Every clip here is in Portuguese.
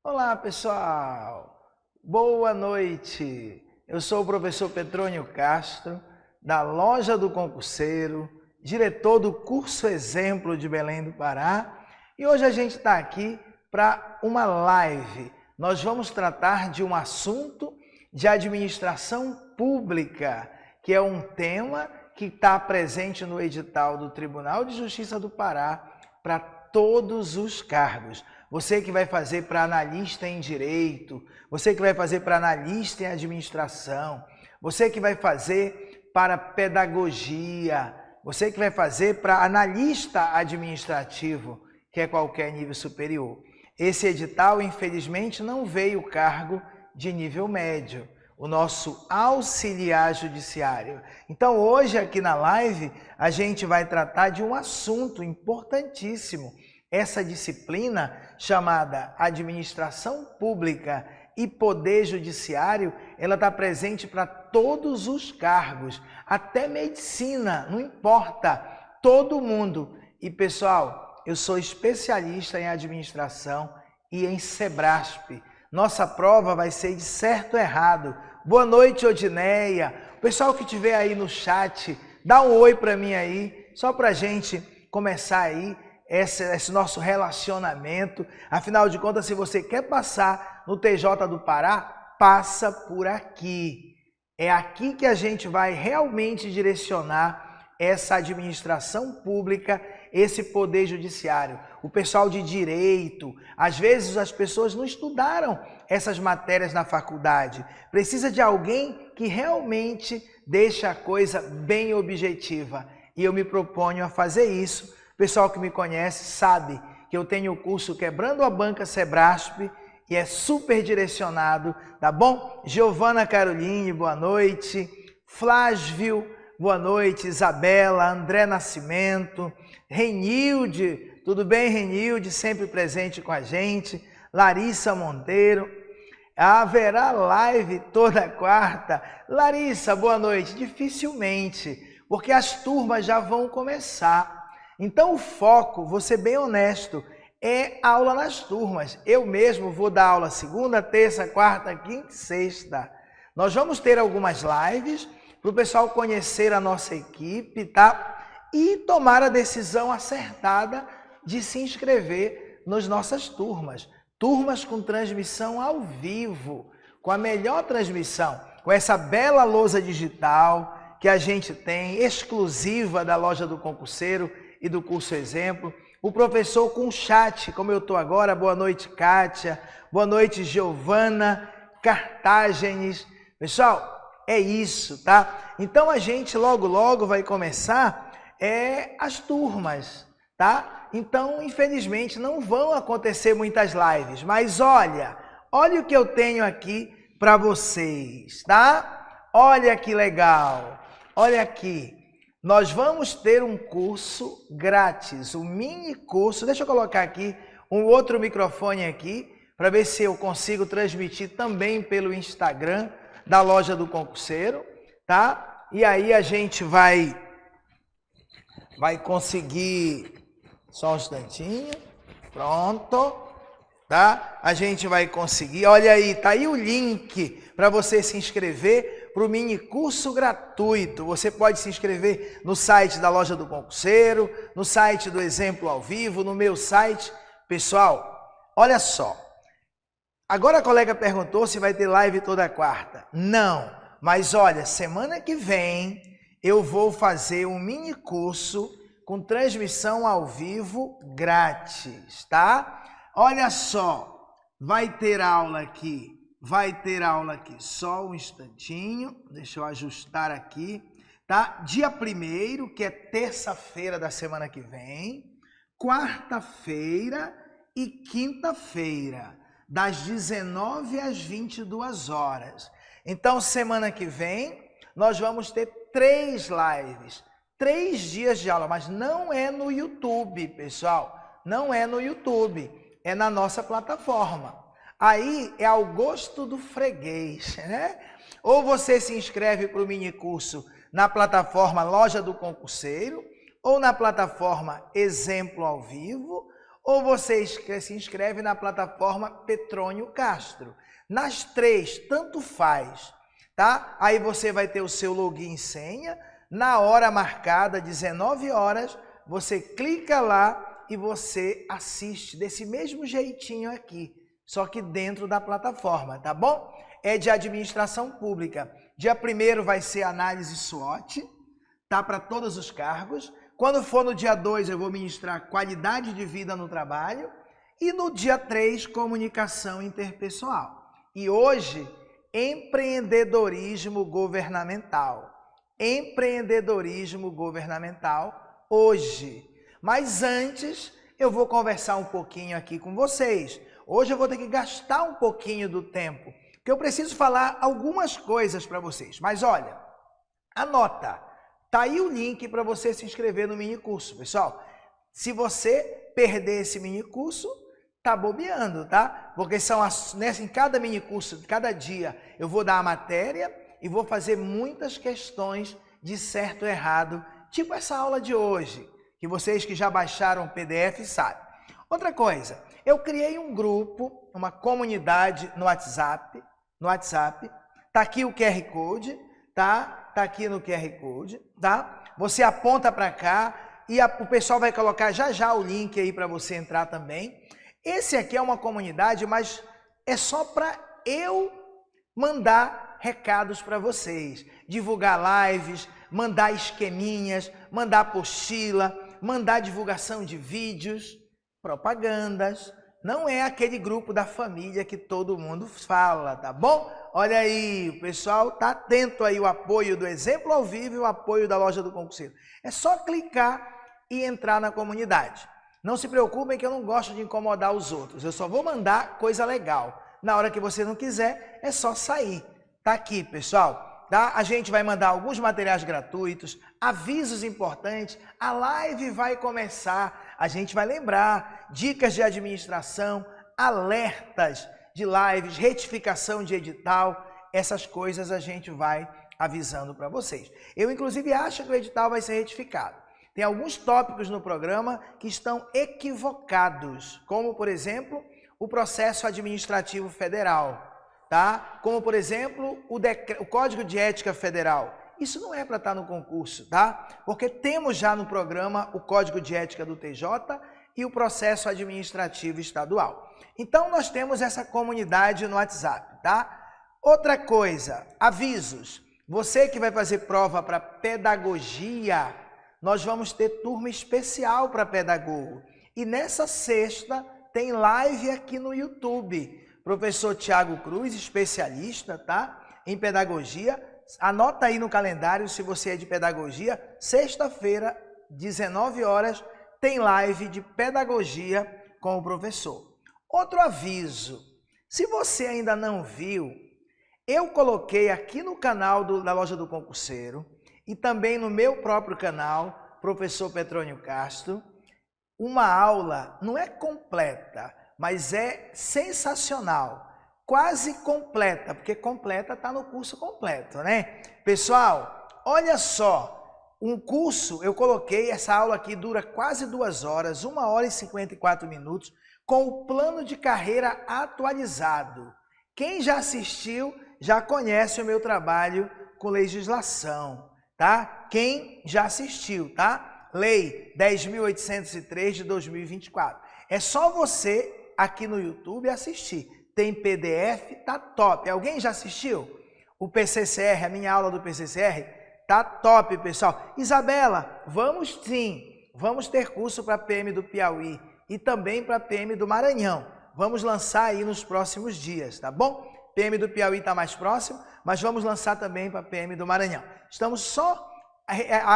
Olá, pessoal! Boa noite! Eu sou o professor Petrônio Castro, da Loja do Concurseiro, diretor do curso Exemplo de Belém do Pará, e hoje a gente está aqui para uma live. Nós vamos tratar de um assunto de administração pública, que é um tema que está presente no edital do Tribunal de Justiça do Pará para todos os cargos. Você que vai fazer para analista em direito, você que vai fazer para analista em administração, você que vai fazer para pedagogia, você que vai fazer para analista administrativo, que é qualquer nível superior. Esse edital, infelizmente, não veio o cargo de nível médio, o nosso auxiliar judiciário. Então, hoje aqui na live, a gente vai tratar de um assunto importantíssimo. Essa disciplina, chamada Administração Pública e Poder Judiciário, ela está presente para todos os cargos, até medicina, não importa, todo mundo. E pessoal, eu sou especialista em administração e em Sebrasp. Nossa prova vai ser de certo ou errado. Boa noite, Odineia. O pessoal que estiver aí no chat, dá um oi para mim aí, só para a gente começar aí esse nosso relacionamento. Afinal de contas, se você quer passar no TJ do Pará, passa por aqui. É aqui que a gente vai realmente direcionar essa administração pública, esse poder judiciário. O pessoal de direito, às vezes as pessoas não estudaram essas matérias na faculdade. Precisa de alguém que realmente deixe a coisa bem objetiva. E eu me proponho a fazer isso. O pessoal que me conhece sabe que eu tenho o curso Quebrando a Banca Sebrasp e é super direcionado, tá bom? Giovana Caroline, boa noite. Flávio, boa noite. Isabela, André Nascimento, Renilde, tudo bem, Renilde? Sempre presente com a gente. Larissa Monteiro. Haverá live toda quarta. Larissa, boa noite. Dificilmente, porque as turmas já vão começar. Então o foco, vou ser bem honesto, é aula nas turmas. Eu mesmo vou dar aula segunda, terça, quarta, quinta e sexta. Nós vamos ter algumas lives para o pessoal conhecer a nossa equipe, tá? E tomar a decisão acertada de se inscrever nas nossas turmas. Turmas com transmissão ao vivo, com a melhor transmissão, com essa bela lousa digital que a gente tem, exclusiva da Loja do Concurseiro e do curso Exemplo. O professor com chat, como eu estou agora. Boa noite, Kátia. Boa noite, Giovana Cartágenes. Pessoal, é isso, tá? Então a gente logo vai começar as turmas, tá? Então, infelizmente, não vão acontecer muitas lives, mas olha o que eu tenho aqui para vocês, tá? Olha que legal, olha aqui. Nós vamos ter um curso grátis, um mini curso. Deixa eu colocar aqui um outro microfone aqui, para ver se eu consigo transmitir também pelo Instagram da Loja do Concurseiro, tá? E aí a gente vai conseguir, só um instantinho, pronto, tá? A gente vai conseguir, olha aí, tá aí o link para você se inscrever para o mini curso gratuito. Você pode se inscrever no site da Loja do Concurseiro, no site do Exemplo ao Vivo, no meu site. Pessoal, olha só, agora a colega perguntou se vai ter live toda quarta. Não, mas olha, semana que vem eu vou fazer um mini curso com transmissão ao vivo grátis, tá? Olha só, vai ter aula aqui, só um instantinho, deixa eu ajustar aqui, tá? Dia 1º, que é terça-feira da semana que vem, quarta-feira e quinta-feira, das 19 às 22 horas. Então, semana que vem, nós vamos ter 3 lives, 3 dias de aula, mas não é no YouTube, pessoal, não é no YouTube, é na nossa plataforma. Aí é ao gosto do freguês, né? Ou você se inscreve para o mini curso na plataforma Loja do Concurseiro, ou na plataforma Exemplo ao Vivo, ou você se inscreve na plataforma Petrônio Castro. Nas 3, tanto faz, tá? Aí você vai ter o seu login e senha, na hora marcada, 19 horas, você clica lá e você assiste desse mesmo jeitinho aqui, só que dentro da plataforma, tá bom? É de administração pública. Dia 1º vai ser análise SWOT, tá? Para todos os cargos. Quando for no dia 2, eu vou ministrar qualidade de vida no trabalho. E no dia 3, comunicação interpessoal. E hoje, empreendedorismo governamental. Empreendedorismo governamental hoje. Mas antes, eu vou conversar um pouquinho aqui com vocês. Hoje eu vou ter que gastar um pouquinho do tempo, porque eu preciso falar algumas coisas para vocês. Mas olha, anota, tá aí o link para você se inscrever no minicurso, pessoal. Se você perder esse minicurso, tá bobeando, tá? Porque são em cada minicurso, cada dia, eu vou dar a matéria e vou fazer muitas questões de certo e errado, tipo essa aula de hoje, que vocês que já baixaram o PDF sabem. Outra coisa, eu criei um grupo, uma comunidade no WhatsApp, tá aqui o QR Code, tá? Tá aqui no QR Code, tá? Você aponta para cá e o pessoal vai colocar já o link aí para você entrar também. Esse aqui é uma comunidade, mas é só para eu mandar recados para vocês, divulgar lives, mandar esqueminhas, mandar apostila, mandar divulgação de vídeos, propagandas. Não é aquele grupo da família que todo mundo fala, tá bom? Olha aí, o pessoal tá atento aí, o apoio do Exemplo ao Vivo e o apoio da Loja do Concurseiro. É só clicar e entrar na comunidade. Não se preocupem que eu não gosto de incomodar os outros, eu só vou mandar coisa legal. Na hora que você não quiser, é só sair. Tá aqui, pessoal, tá? A gente vai mandar alguns materiais gratuitos, avisos importantes, a live vai começar, a gente vai lembrar, dicas de administração, alertas de lives, retificação de edital, essas coisas a gente vai avisando para vocês. Eu, inclusive, acho que o edital vai ser retificado. Tem alguns tópicos no programa que estão equivocados, como, por exemplo, o processo administrativo federal, tá? Como, por exemplo, o Código de Ética Federal. Isso não é para estar no concurso, tá? Porque temos já no programa o Código de Ética do TJ e o processo administrativo estadual. Então, nós temos essa comunidade no WhatsApp, tá? Outra coisa, avisos. Você que vai fazer prova para pedagogia, nós vamos ter turma especial para pedagogo. E nessa sexta tem live aqui no YouTube. Professor Tiago Cruz, especialista, tá? Em pedagogia. Anota aí no calendário se você é de pedagogia. Sexta-feira, 19 horas, tem live de pedagogia com o professor. Outro aviso, se você ainda não viu, eu coloquei aqui no canal da Loja do Concurseiro e também no meu próprio canal, Professor Petrônio Castro, uma aula, não é completa, mas é sensacional, quase completa, porque completa está no curso completo, né? Pessoal, olha só, um curso, eu coloquei, essa aula aqui dura quase 2 horas, 1 hora e 54 minutos, com o plano de carreira atualizado. Quem já assistiu, já conhece o meu trabalho com legislação, tá? Quem já assistiu, tá? Lei 10.803 de 2024. É só você aqui no YouTube assistir. Tem PDF, tá top. Alguém já assistiu? O PCCR, a minha aula do PCCR, tá top, pessoal. Isabela, vamos sim, vamos ter curso para PM do Piauí e também para PM do Maranhão. Vamos lançar aí nos próximos dias, tá bom? PM do Piauí está mais próximo, mas vamos lançar também para PM do Maranhão. Estamos só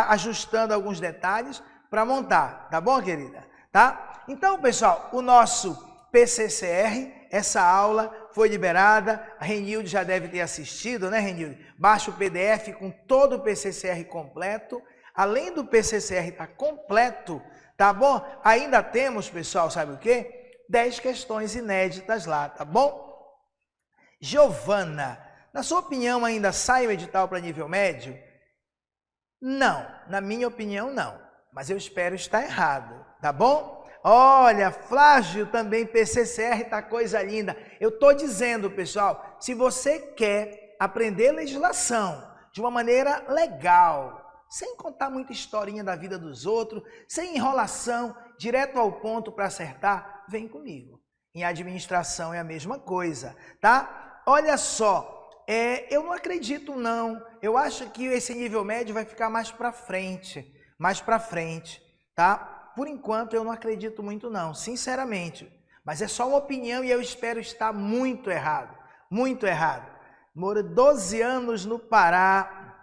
ajustando alguns detalhes para montar, tá bom, querida? Tá? Então, pessoal, o nosso PCCR, essa aula foi liberada, a Renilde já deve ter assistido, né, Renilde? Baixa o PDF com todo o PCCR completo, além do PCCR estar completo, tá bom? Ainda temos, pessoal, sabe o quê? 10 questões inéditas lá, tá bom? Giovana, na sua opinião ainda sai o edital para nível médio? Não, na minha opinião não, mas eu espero estar errado, tá bom? Olha, Flávio também, PCCR, tá coisa linda. Eu tô dizendo, pessoal, se você quer aprender legislação de uma maneira legal, sem contar muita historinha da vida dos outros, sem enrolação, direto ao ponto para acertar, vem comigo. Em administração é a mesma coisa, tá? Olha só, eu não acredito não, eu acho que esse nível médio vai ficar mais para frente, tá? Por enquanto eu não acredito muito não, sinceramente, mas é só uma opinião e eu espero estar muito errado, muito errado. Moro 12 anos no Pará,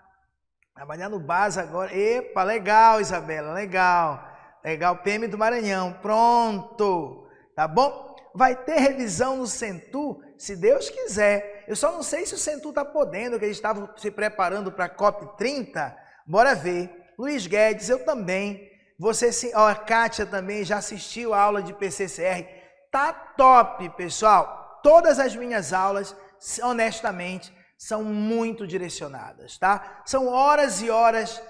trabalhando no BASA agora. Epa, legal, Isabela, legal. Legal, PM do Maranhão, pronto. Tá bom? Vai ter revisão no Centu, se Deus quiser. Eu só não sei se o Centu tá podendo, que eles estavam se preparando para a COP30. Bora ver. Luiz Guedes, eu também. Você, a Kátia também já assistiu a aula de PCCR. Tá top, pessoal. Todas as minhas aulas, honestamente, são muito direcionadas, tá? São horas e horas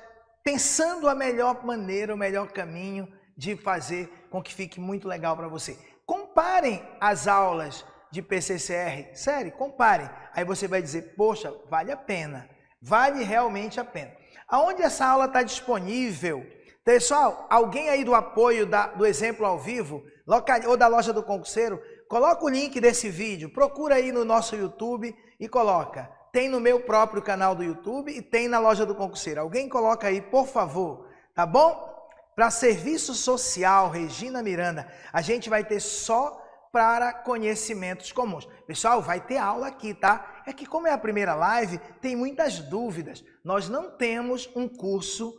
pensando a melhor maneira, o melhor caminho de fazer com que fique muito legal para você. Comparem as aulas de PCCR, sério, comparem. Aí você vai dizer, poxa, vale a pena, vale realmente a pena. Aonde essa aula está disponível? Pessoal, alguém aí do apoio do Exemplo ao Vivo, ou da Loja do Concurseiro, coloca o link desse vídeo, procura aí no nosso YouTube e coloca. Tem no meu próprio canal do YouTube e tem na Loja do Concurseiro. Alguém coloca aí, por favor, tá bom? Para serviço social, Regina Miranda, a gente vai ter só para conhecimentos comuns. Pessoal, vai ter aula aqui, tá? É que como é a primeira live, tem muitas dúvidas. Nós não temos um curso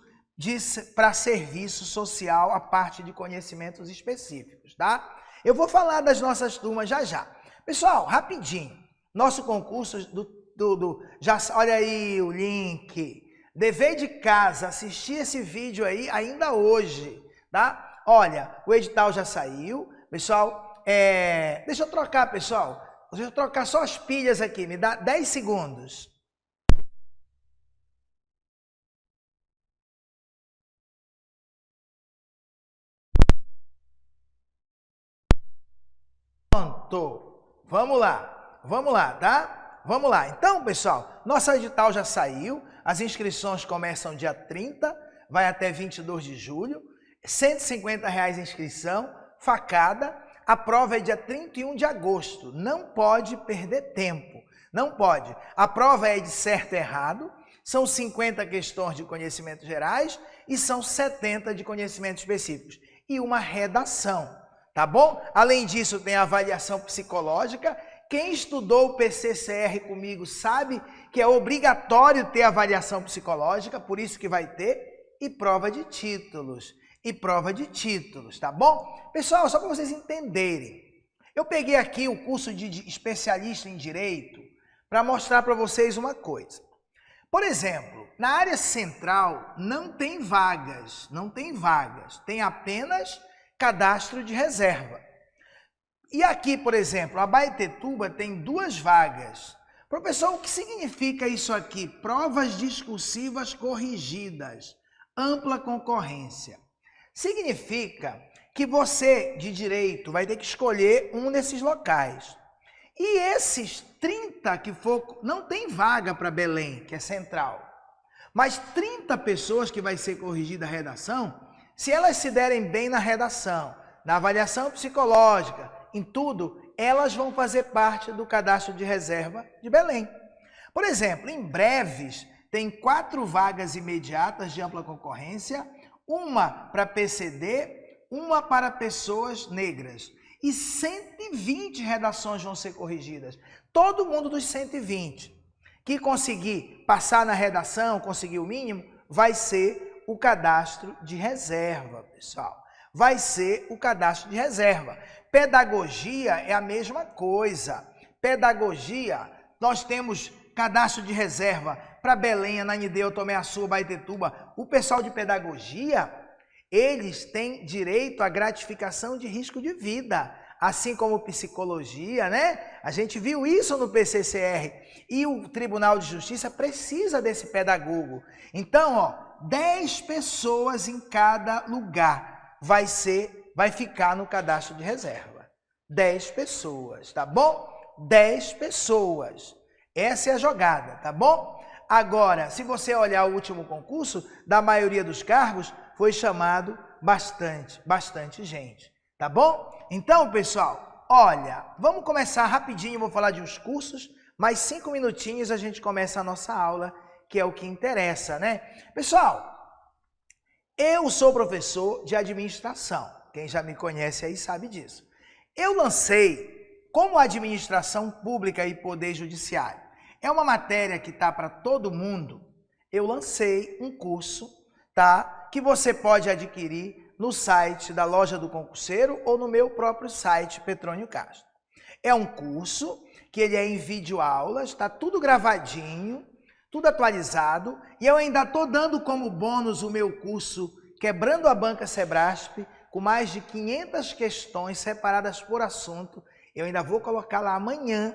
para serviço social, a parte de conhecimentos específicos, tá? Eu vou falar das nossas turmas já já. Pessoal, rapidinho, nosso concurso já olha aí o link. Dever de casa, assistir esse vídeo aí ainda hoje, tá? Olha, o edital já saiu, pessoal. Deixa eu trocar, pessoal. Deixa eu trocar só as pilhas aqui, me dá 10 segundos. Pronto. Vamos lá, tá? Vamos lá. Então, pessoal, nosso edital já saiu. As inscrições começam dia 30, vai até 22 de julho. R$ 150 a inscrição, facada. A prova é dia 31 de agosto. Não pode perder tempo. Não pode. A prova é de certo e errado. São 50 questões de conhecimentos gerais e são 70 de conhecimentos específicos. E uma redação, tá bom? Além disso, tem a avaliação psicológica. Quem estudou o PCCR comigo sabe que é obrigatório ter avaliação psicológica, por isso que vai ter, e prova de títulos. Tá bom? Pessoal, só para vocês entenderem, eu peguei aqui o curso de especialista em Direito para mostrar para vocês uma coisa. Por exemplo, na área central não tem vagas, tem apenas cadastro de reserva. E aqui, por exemplo, a Abaetetuba tem 2 vagas. Professor, o que significa isso aqui? Provas discursivas corrigidas, ampla concorrência. Significa que você, de direito, vai ter que escolher um desses locais. E esses 30 que for, não tem vaga para Belém, que é central. Mas 30 pessoas que vai ser corrigida a redação, se elas se derem bem na redação, na avaliação psicológica, em tudo, elas vão fazer parte do cadastro de reserva de Belém. Por exemplo, em Breves, tem 4 vagas imediatas de ampla concorrência, uma para PCD, uma para pessoas negras. E 120 redações vão ser corrigidas. Todo mundo dos 120 que conseguir passar na redação, conseguir o mínimo, vai ser o cadastro de reserva, pessoal. Vai ser o cadastro de reserva. Pedagogia é a mesma coisa. Pedagogia, nós temos cadastro de reserva para Belém, Ananindeua, Tomé Açu, Abaetetuba. O pessoal de pedagogia, eles têm direito à gratificação de risco de vida, assim como psicologia, né? A gente viu isso no PCCR e o Tribunal de Justiça precisa desse pedagogo. Então, 10 pessoas em cada lugar vai ser vai ficar no cadastro de reserva. 10 pessoas, tá bom? 10 pessoas. Essa é a jogada, tá bom? Agora, se você olhar o último concurso, da maioria dos cargos, foi chamado bastante gente, tá bom? Então, pessoal, olha, vamos começar rapidinho, vou falar de uns cursos, mais 5 minutinhos a gente começa a nossa aula, que é o que interessa, né? Pessoal, eu sou professor de administração, quem já me conhece aí sabe disso. Eu lancei como administração pública e poder judiciário. É uma matéria que está para todo mundo. Eu lancei um curso, tá? Que você pode adquirir no site da Loja do Concurseiro ou no meu próprio site, Petrônio Castro. É um curso que ele é em videoaulas, está tudo gravadinho, tudo atualizado, e eu ainda estou dando como bônus o meu curso Quebrando a Banca Sebrasp, com mais de 500 questões separadas por assunto. Eu ainda vou colocar lá amanhã,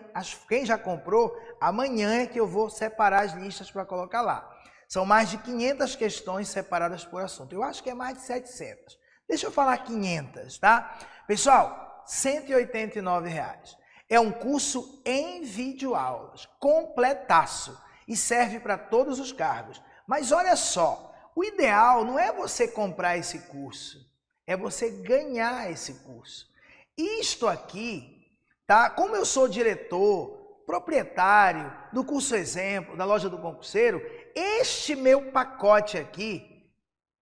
quem já comprou, amanhã é que eu vou separar as listas para colocar lá. São mais de 500 questões separadas por assunto. Eu acho que é mais de 700. Deixa eu falar 500, tá? Pessoal, R$ 189,00. É um curso em videoaulas, completaço, e serve para todos os cargos. Mas olha só, o ideal não é você comprar esse curso, é você ganhar esse curso. Isto aqui, tá? Como eu sou diretor, proprietário do Curso Exemplo, da Loja do Concurseiro, este meu pacote aqui,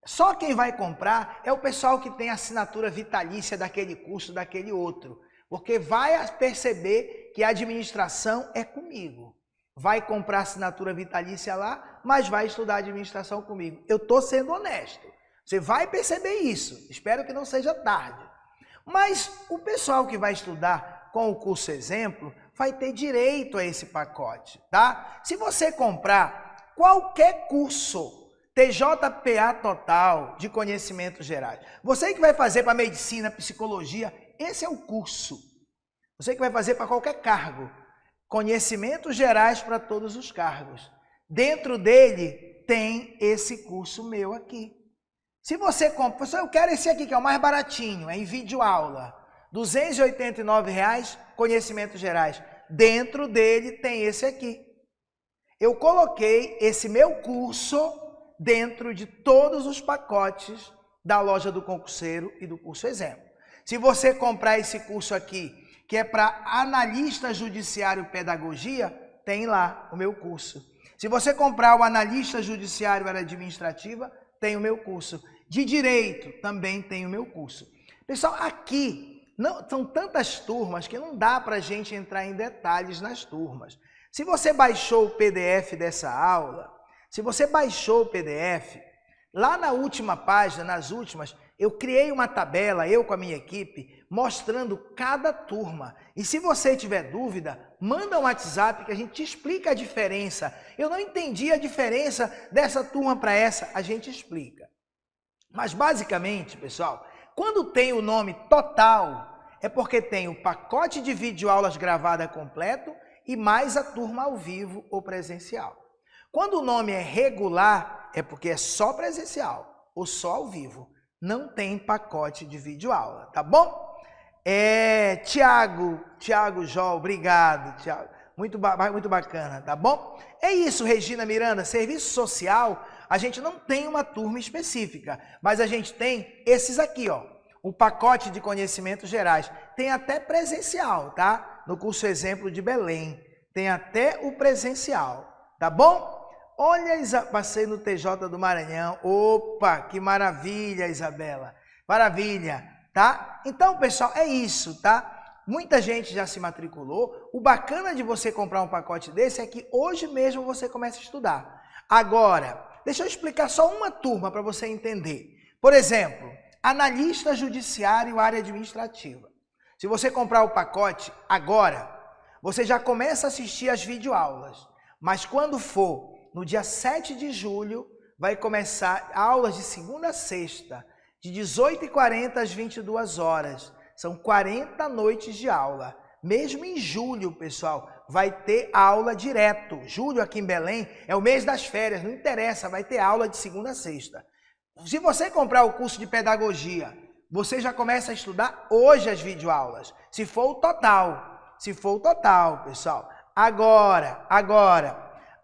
só quem vai comprar é o pessoal que tem assinatura vitalícia daquele curso, daquele outro. Porque vai perceber que a administração é comigo. Vai comprar assinatura vitalícia lá, mas vai estudar administração comigo. Eu estou sendo honesto. Você vai perceber isso. Espero que não seja tarde. Mas o pessoal que vai estudar com o Curso Exemplo vai ter direito a esse pacote, tá? Se você comprar qualquer curso, TJPA total, de conhecimentos gerais, você que vai fazer para medicina, psicologia, esse é o curso. Você que vai fazer para qualquer cargo, conhecimentos gerais para todos os cargos. Dentro dele tem esse curso meu aqui. Se você compra, professor, eu quero esse aqui que é o mais baratinho, é em videoaula, R$ 289,00, conhecimentos gerais. Dentro dele tem esse aqui. Eu coloquei esse meu curso dentro de todos os pacotes da Loja do Concurseiro e do Curso Exemplo. Se você comprar esse curso aqui, que é para analista judiciário pedagogia, tem lá o meu curso. Se você comprar o analista judiciário área administrativa, tem o meu curso. De direito, também tem o meu curso. Pessoal, aqui são tantas turmas que não dá para a gente entrar em detalhes nas turmas. Se você baixou o PDF dessa aula, lá na última página, nas últimas, eu criei uma tabela, eu com a minha equipe, mostrando cada turma. E se você tiver dúvida, manda um WhatsApp que a gente te explica a diferença. Eu não entendi a diferença dessa turma para essa, a gente explica. Mas basicamente, pessoal, quando tem o nome total, é porque tem o pacote de videoaulas gravada completo e mais a turma ao vivo ou presencial. Quando o nome é regular, é porque é só presencial ou só ao vivo. Não tem pacote de videoaula, tá bom? Tiago Jó, obrigado, Tiago. Muito bacana, tá bom? É isso, Regina Miranda, serviço social, a gente não tem uma turma específica, mas a gente tem esses aqui, ó, o pacote de conhecimentos gerais. Tem até presencial, tá? No Curso Exemplo de Belém, tem até o presencial, tá bom? Olha, passei no TJ do Maranhão. Opa, que maravilha, Isabela. Maravilha, tá? Então, pessoal, é isso, tá? Muita gente já se matriculou. O bacana de você comprar um pacote desse é que hoje mesmo você começa a estudar. Agora, deixa eu explicar só uma turma para você entender. Por exemplo, analista judiciário área administrativa. Se você comprar o pacote agora, você já começa a assistir as videoaulas. Mas quando for no dia 7 de julho, vai começar aulas de segunda a sexta, de 18h40 às 22 horas. São 40 noites de aula. Mesmo em julho, pessoal, vai ter aula direto. Julho aqui em Belém é o mês das férias, não interessa, vai ter aula de segunda a sexta. Se você comprar o curso de pedagogia, você já começa a estudar hoje as videoaulas, se for o total. Se for o total, pessoal. Agora,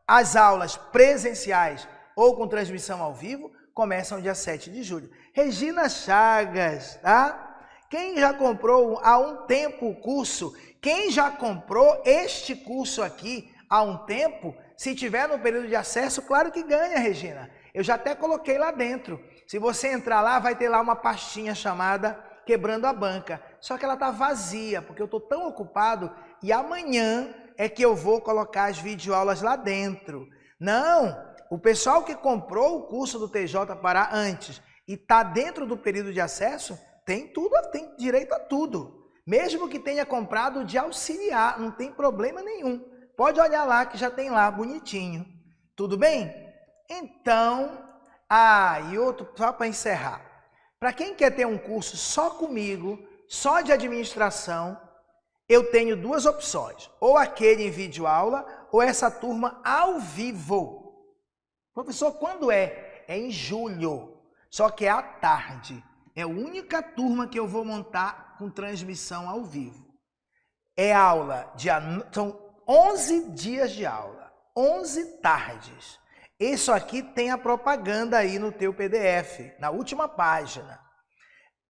as aulas presenciais ou com transmissão ao vivo começam dia 7 de julho. Regina Chagas, tá? Quem já comprou há um tempo o curso, quem já comprou este curso aqui há um tempo, se tiver no período de acesso, claro que ganha, Regina. Eu já até coloquei lá dentro. Se você entrar lá, vai ter lá uma pastinha chamada Quebrando a Banca. Só que ela tá vazia, porque eu estou tão ocupado e amanhã é que eu vou colocar as videoaulas lá dentro. Não, o pessoal que comprou o curso do TJ Pará antes e está dentro do período de acesso, tem tudo, tem direito a tudo. Mesmo que tenha comprado de auxiliar, não tem problema nenhum. Pode olhar lá que já tem lá bonitinho. Tudo bem? Então, e outro, só para encerrar. Para quem quer ter um curso só comigo, só de administração, eu tenho duas opções. Ou aquele em videoaula, ou essa turma ao vivo. Professor, quando é? É em julho. Só que é à tarde. É a única turma que eu vou montar com transmissão ao vivo. É aula, são 11 dias de aula, 11 tardes. Isso aqui tem a propaganda aí no teu PDF, na última página.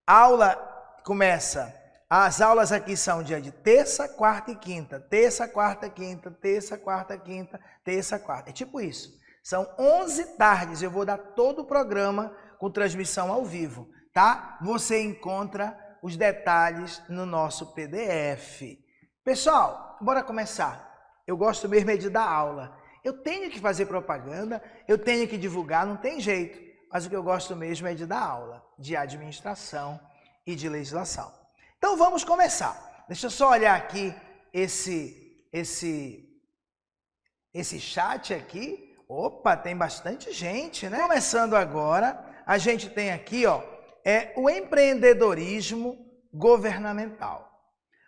Aula começa, as aulas aqui são dia de terça, quarta e quinta. Terça, quarta, quinta, terça, quarta, quinta, terça, quarta. É tipo isso. São 11 tardes, eu vou dar todo o programa com transmissão ao vivo, tá? Você encontra os detalhes no nosso PDF. Pessoal, bora começar. Eu gosto mesmo é de dar aula. Eu tenho que fazer propaganda, eu tenho que divulgar, não tem jeito. Mas o que eu gosto mesmo é de dar aula, de administração e de legislação. Então vamos começar. Deixa eu só olhar aqui esse chat aqui. Opa, tem bastante gente, né? Começando agora, a gente tem aqui, ó, o empreendedorismo governamental.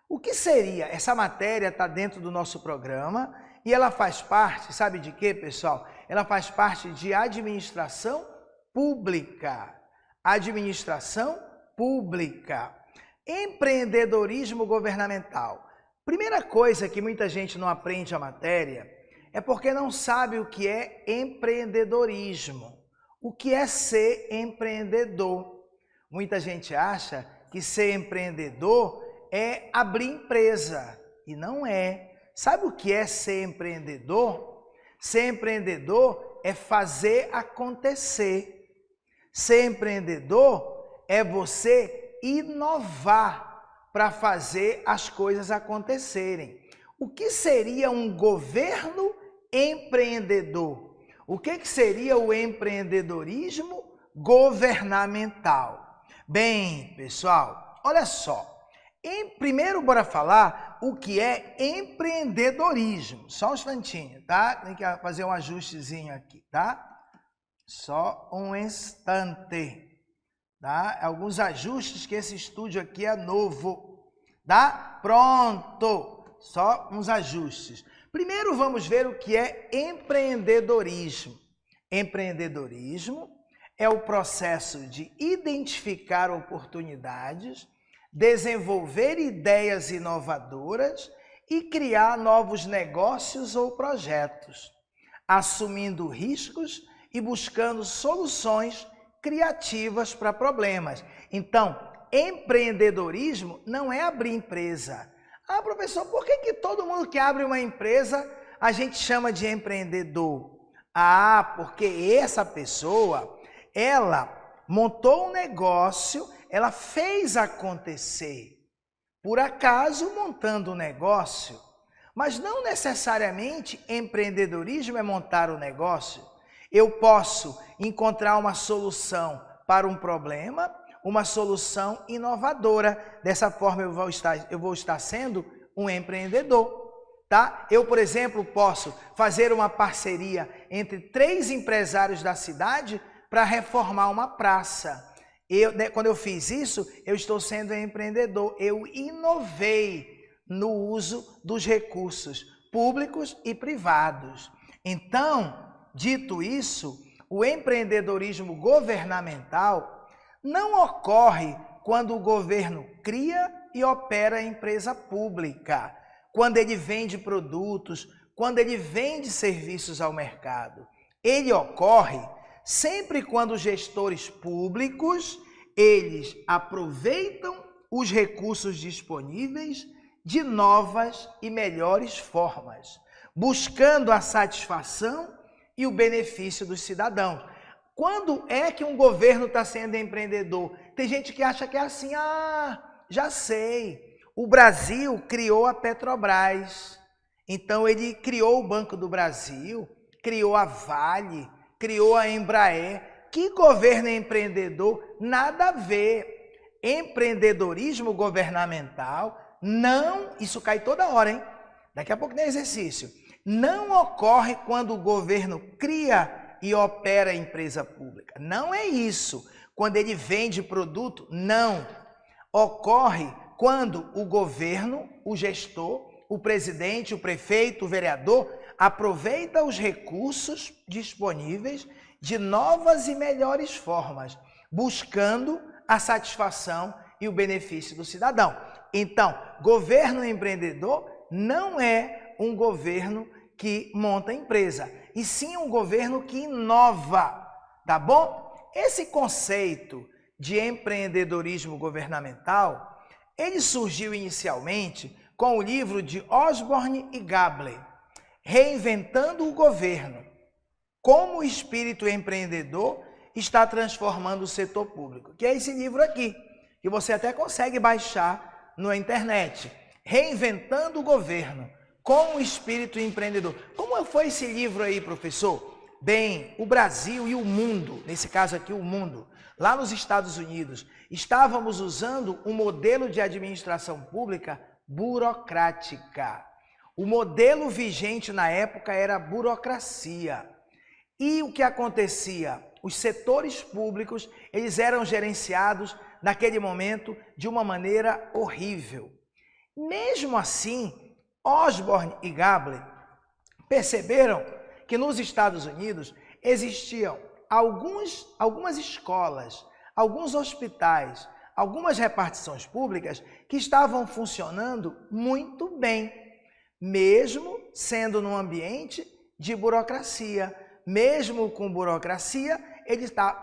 O que seria? Essa matéria está dentro do nosso programa e ela faz parte, sabe de quê, pessoal? Ela faz parte de administração pública. Administração pública. Empreendedorismo governamental. Primeira coisa que muita gente não aprende a matéria é porque não sabe o que é empreendedorismo. O que é ser empreendedor? Muita gente acha que ser empreendedor é abrir empresa, e não é. Sabe o que é ser empreendedor? Ser empreendedor é fazer acontecer. Ser empreendedor é você inovar para fazer as coisas acontecerem. O que seria um governo empreendedor? O que seria o empreendedorismo governamental? Bem, pessoal, olha só. Primeiro, bora falar o que é empreendedorismo. Só um instantinho, tá? Tem que fazer um ajustezinho aqui, tá? Só um instante, tá? Alguns ajustes que esse estúdio aqui é novo, tá? Pronto! Só uns ajustes. Primeiro vamos ver o que é empreendedorismo. Empreendedorismo é o processo de identificar oportunidades, desenvolver ideias inovadoras e criar novos negócios ou projetos, assumindo riscos e buscando soluções criativas para problemas. Então, empreendedorismo não é abrir empresa. Ah, professor, por que todo mundo que abre uma empresa a gente chama de empreendedor? Ah, porque essa pessoa, ela montou um negócio, ela fez acontecer. Por acaso, montando um negócio. Mas não necessariamente empreendedorismo é montar um negócio. Eu posso encontrar uma solução para um problema, uma solução inovadora. Dessa forma eu vou estar sendo um empreendedor, tá? Eu, por exemplo, posso fazer uma parceria entre 3 empresários da cidade para reformar uma praça. Quando eu fiz isso, eu estou sendo empreendedor. Eu inovei no uso dos recursos públicos e privados. Então, dito isso, o empreendedorismo governamental não ocorre quando o governo cria e opera a empresa pública, quando ele vende produtos, quando ele vende serviços ao mercado. Ele ocorre sempre quando os gestores públicos, eles aproveitam os recursos disponíveis de novas e melhores formas, buscando a satisfação e o benefício dos cidadãos. Quando é que um governo está sendo empreendedor? Tem gente que acha que é assim, já sei, o Brasil criou a Petrobras, então ele criou o Banco do Brasil, criou a Vale, criou a Embraer. Que governo é empreendedor? Nada a ver. Empreendedorismo governamental não, isso cai toda hora, hein? Daqui a pouco tem exercício. Não ocorre quando o governo cria e opera a empresa pública. Não é isso. Quando ele vende produto, não. Ocorre quando o governo, o gestor, o presidente, o prefeito, o vereador, aproveita os recursos disponíveis de novas e melhores formas, buscando a satisfação e o benefício do cidadão. Então, governo empreendedor não é um governo que monta empresa, e sim um governo que inova, tá bom? Esse conceito de empreendedorismo governamental, ele surgiu inicialmente com o livro de Osborne e Gable, Reinventando o Governo, como o espírito empreendedor está transformando o setor público, que é esse livro aqui, que você até consegue baixar na internet. Reinventando o Governo, com o espírito empreendedor. Como foi esse livro aí, professor? Bem, o Brasil e o mundo, nesse caso aqui o mundo, lá nos Estados Unidos, estávamos usando um modelo de administração pública burocrática. O modelo vigente na época era a burocracia. E o que acontecia? Os setores públicos, eles eram gerenciados naquele momento de uma maneira horrível. Mesmo assim, Osborne e Gable perceberam que nos Estados Unidos existiam algumas escolas, alguns hospitais, algumas repartições públicas que estavam funcionando muito bem, mesmo sendo num ambiente de burocracia. Mesmo com burocracia,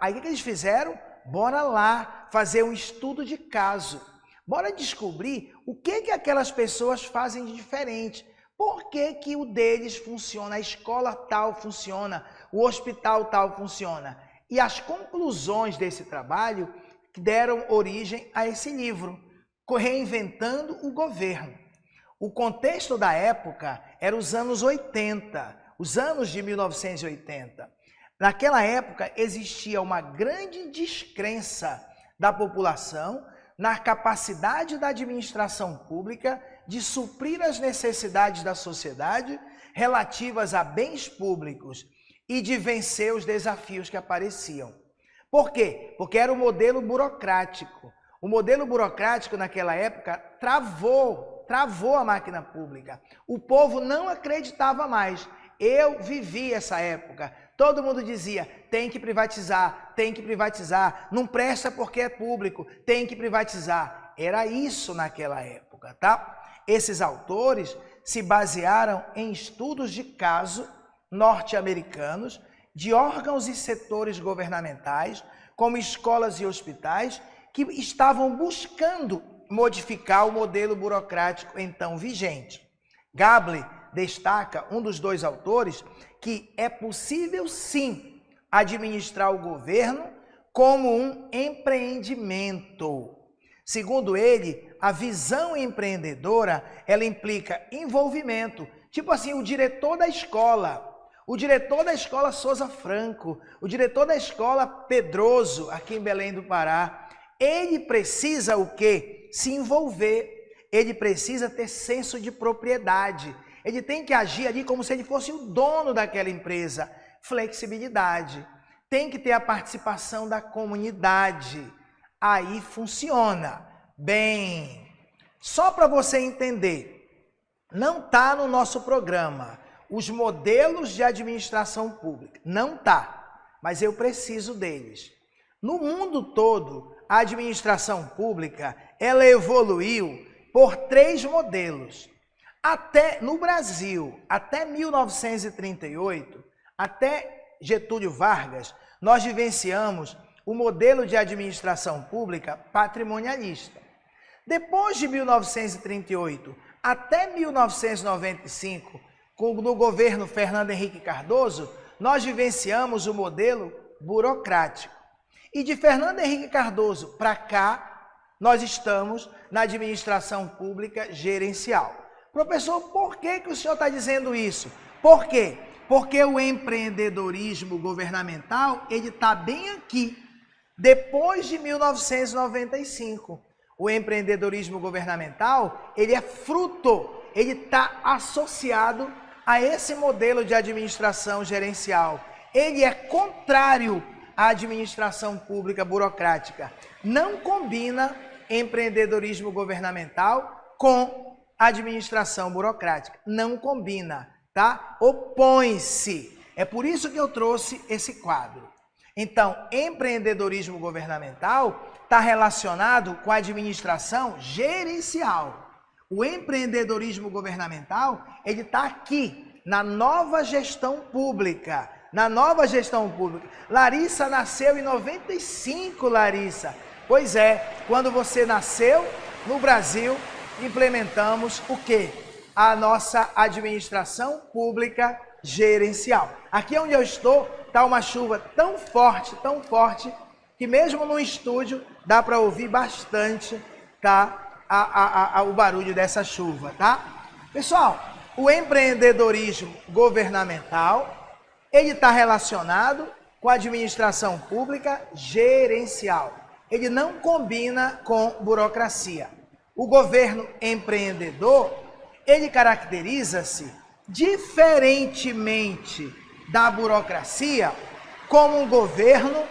aí o que eles fizeram? Bora lá fazer um estudo de caso. Bora descobrir o que aquelas pessoas fazem de diferente. Por que o deles funciona, a escola tal funciona, o hospital tal funciona. E as conclusões desse trabalho deram origem a esse livro, Reinventando o Governo. O contexto da época era os anos 80, os anos de 1980. Naquela época existia uma grande descrença da população na capacidade da administração pública de suprir as necessidades da sociedade relativas a bens públicos e de vencer os desafios que apareciam. Por quê? Porque era o modelo burocrático. O modelo burocrático naquela época travou a máquina pública. O povo não acreditava mais. Eu vivi essa época. Todo mundo dizia, tem que privatizar, não presta porque é público, tem que privatizar. Era isso naquela época, tá? Esses autores se basearam em estudos de caso norte-americanos de órgãos e setores governamentais, como escolas e hospitais, que estavam buscando modificar o modelo burocrático então vigente. Gable destaca, um dos dois autores, que é possível sim administrar o governo como um empreendimento. Segundo ele, a visão empreendedora, ela implica envolvimento. Tipo assim, o diretor da escola Souza Franco, o diretor da escola Pedroso, aqui em Belém do Pará, ele precisa o quê? Se envolver, ele precisa ter senso de propriedade, ele tem que agir ali como se ele fosse o dono daquela empresa. Flexibilidade, tem que ter a participação da comunidade, aí funciona. Bem, só para você entender, não está no nosso programa os modelos de administração pública, não está, mas eu preciso deles. No mundo todo, a administração pública, ela evoluiu por 3 modelos. No Brasil, até 1938, até Getúlio Vargas, nós vivenciamos o modelo de administração pública patrimonialista. Depois de 1938 até 1995, no governo Fernando Henrique Cardoso, nós vivenciamos o modelo burocrático. E de Fernando Henrique Cardoso para cá, nós estamos na administração pública gerencial. Professor, por que o senhor está dizendo isso? Por quê? Porque o empreendedorismo governamental, ele está bem aqui, depois de 1995. O empreendedorismo governamental, ele é fruto, ele está associado a esse modelo de administração gerencial. Ele é contrário à administração pública burocrática. Não combina empreendedorismo governamental com administração burocrática. Não combina, tá? Opõe-se. É por isso que eu trouxe esse quadro. Então, empreendedorismo governamental está relacionado com a administração gerencial. O empreendedorismo governamental, ele está aqui, na nova gestão pública. Na nova gestão pública. Larissa nasceu em 95, Larissa. Pois é, quando você nasceu, no Brasil, implementamos o quê? A nossa administração pública gerencial. Aqui onde eu estou, está uma chuva tão forte, que mesmo no estúdio dá para ouvir bastante, tá? O barulho dessa chuva, tá? Pessoal, o empreendedorismo governamental, ele está relacionado com a administração pública gerencial. Ele não combina com burocracia. O governo empreendedor, ele caracteriza-se diferentemente da burocracia como um governo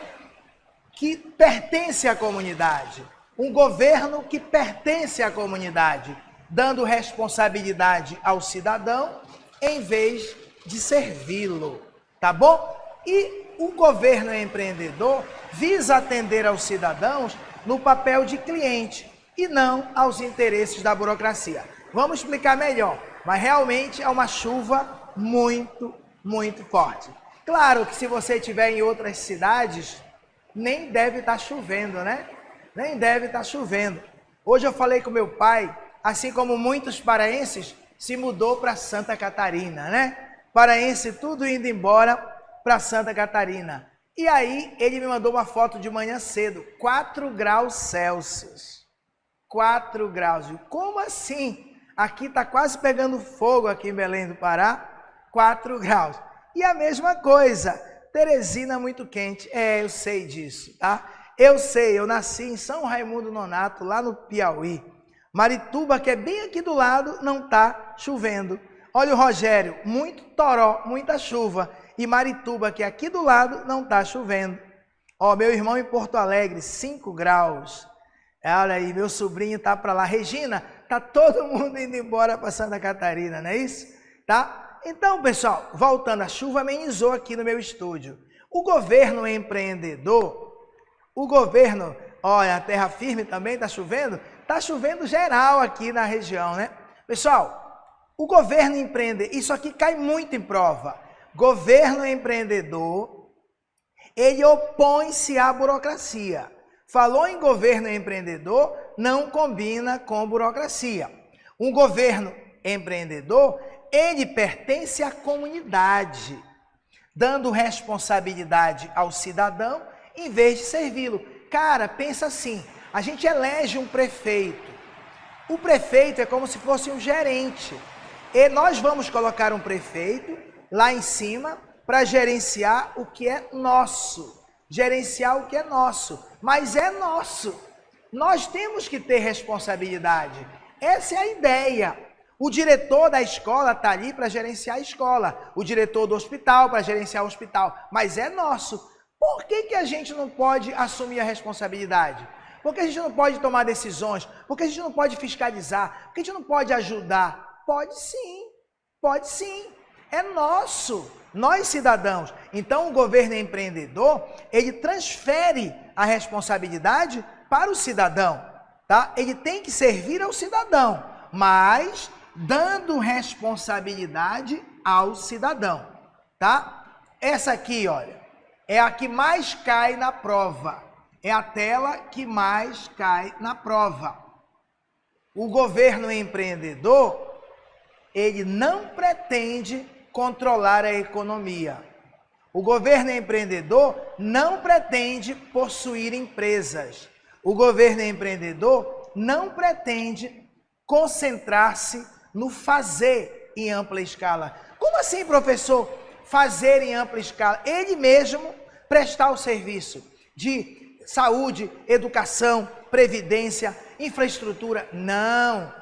que pertence à comunidade. Um governo que pertence à comunidade, dando responsabilidade ao cidadão em vez de servi-lo, tá bom? E o governo empreendedor visa atender aos cidadãos no papel de cliente e não aos interesses da burocracia. Vamos explicar melhor, mas realmente é uma chuva muito forte. Claro que se você estiver em outras cidades, nem deve estar chovendo, né? Nem deve estar chovendo. Hoje eu falei com meu pai, assim como muitos paraenses, se mudou para Santa Catarina, né? Paraense tudo indo embora para Santa Catarina. E aí ele me mandou uma foto de manhã cedo, 4 graus Celsius. 4 graus. Como assim? Aqui está quase pegando fogo aqui em Belém do Pará. 4 graus. E a mesma coisa, Teresina muito quente. É, eu sei disso, tá? Eu sei, eu nasci em São Raimundo Nonato, lá no Piauí. Marituba, que é bem aqui do lado, não está chovendo. Olha o Rogério, muito toró, muita chuva. E Marituba, que é aqui do lado, não está chovendo. Ó, meu irmão em Porto Alegre, 5 graus. Olha aí, meu sobrinho está para lá. Regina, tá todo mundo indo embora para Santa Catarina, não é isso? Tá? Então, pessoal, voltando, a chuva amenizou aqui no meu estúdio. O governo empreendedor, olha, a terra firme também está chovendo geral aqui na região, né? Pessoal, o governo empreendedor, isso aqui cai muito em prova. Governo empreendedor, ele opõe-se à burocracia. Falou em governo empreendedor, não combina com burocracia. Um governo empreendedor, ele pertence à comunidade, dando responsabilidade ao cidadão em vez de servi-lo. Cara, pensa assim, a gente elege um prefeito. O prefeito é como se fosse um gerente. E nós vamos colocar um prefeito lá em cima para gerenciar o que é nosso. Gerenciar o que é nosso. Mas é nosso. Nós temos que ter responsabilidade. Essa é a ideia. O diretor da escola está ali para gerenciar a escola. O diretor do hospital para gerenciar o hospital. Mas é nosso. Por que a gente não pode assumir a responsabilidade? Por que a gente não pode tomar decisões? Por que a gente não pode fiscalizar? Por que a gente não pode ajudar? Pode sim, pode sim. É nosso, nós cidadãos. Então o governo empreendedor, ele transfere a responsabilidade para o cidadão, tá? Ele tem que servir ao cidadão, mas dando responsabilidade ao cidadão, tá? Essa aqui, olha, é a que mais cai na prova. É a tela que mais cai na prova. O governo empreendedor, ele não pretende controlar a economia. O governo empreendedor não pretende possuir empresas. O governo empreendedor não pretende concentrar-se no fazer em ampla escala. Como assim, professor? Fazer em ampla escala. Ele mesmo prestar o serviço de saúde, educação, previdência, infraestrutura. Não,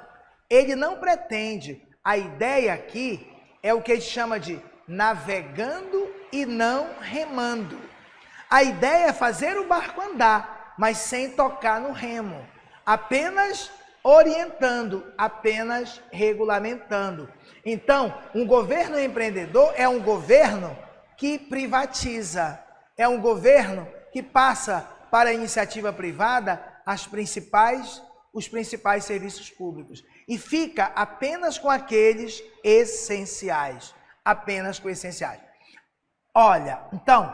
ele não pretende. A ideia aqui é o que ele chama de navegando e não remando. A ideia é fazer o barco andar, mas sem tocar no remo. Apenas orientando, apenas regulamentando. Então, um governo empreendedor é um governo que privatiza, é um governo que passa para a iniciativa privada os principais serviços públicos e fica apenas com aqueles essenciais, apenas com essenciais. Olha, então,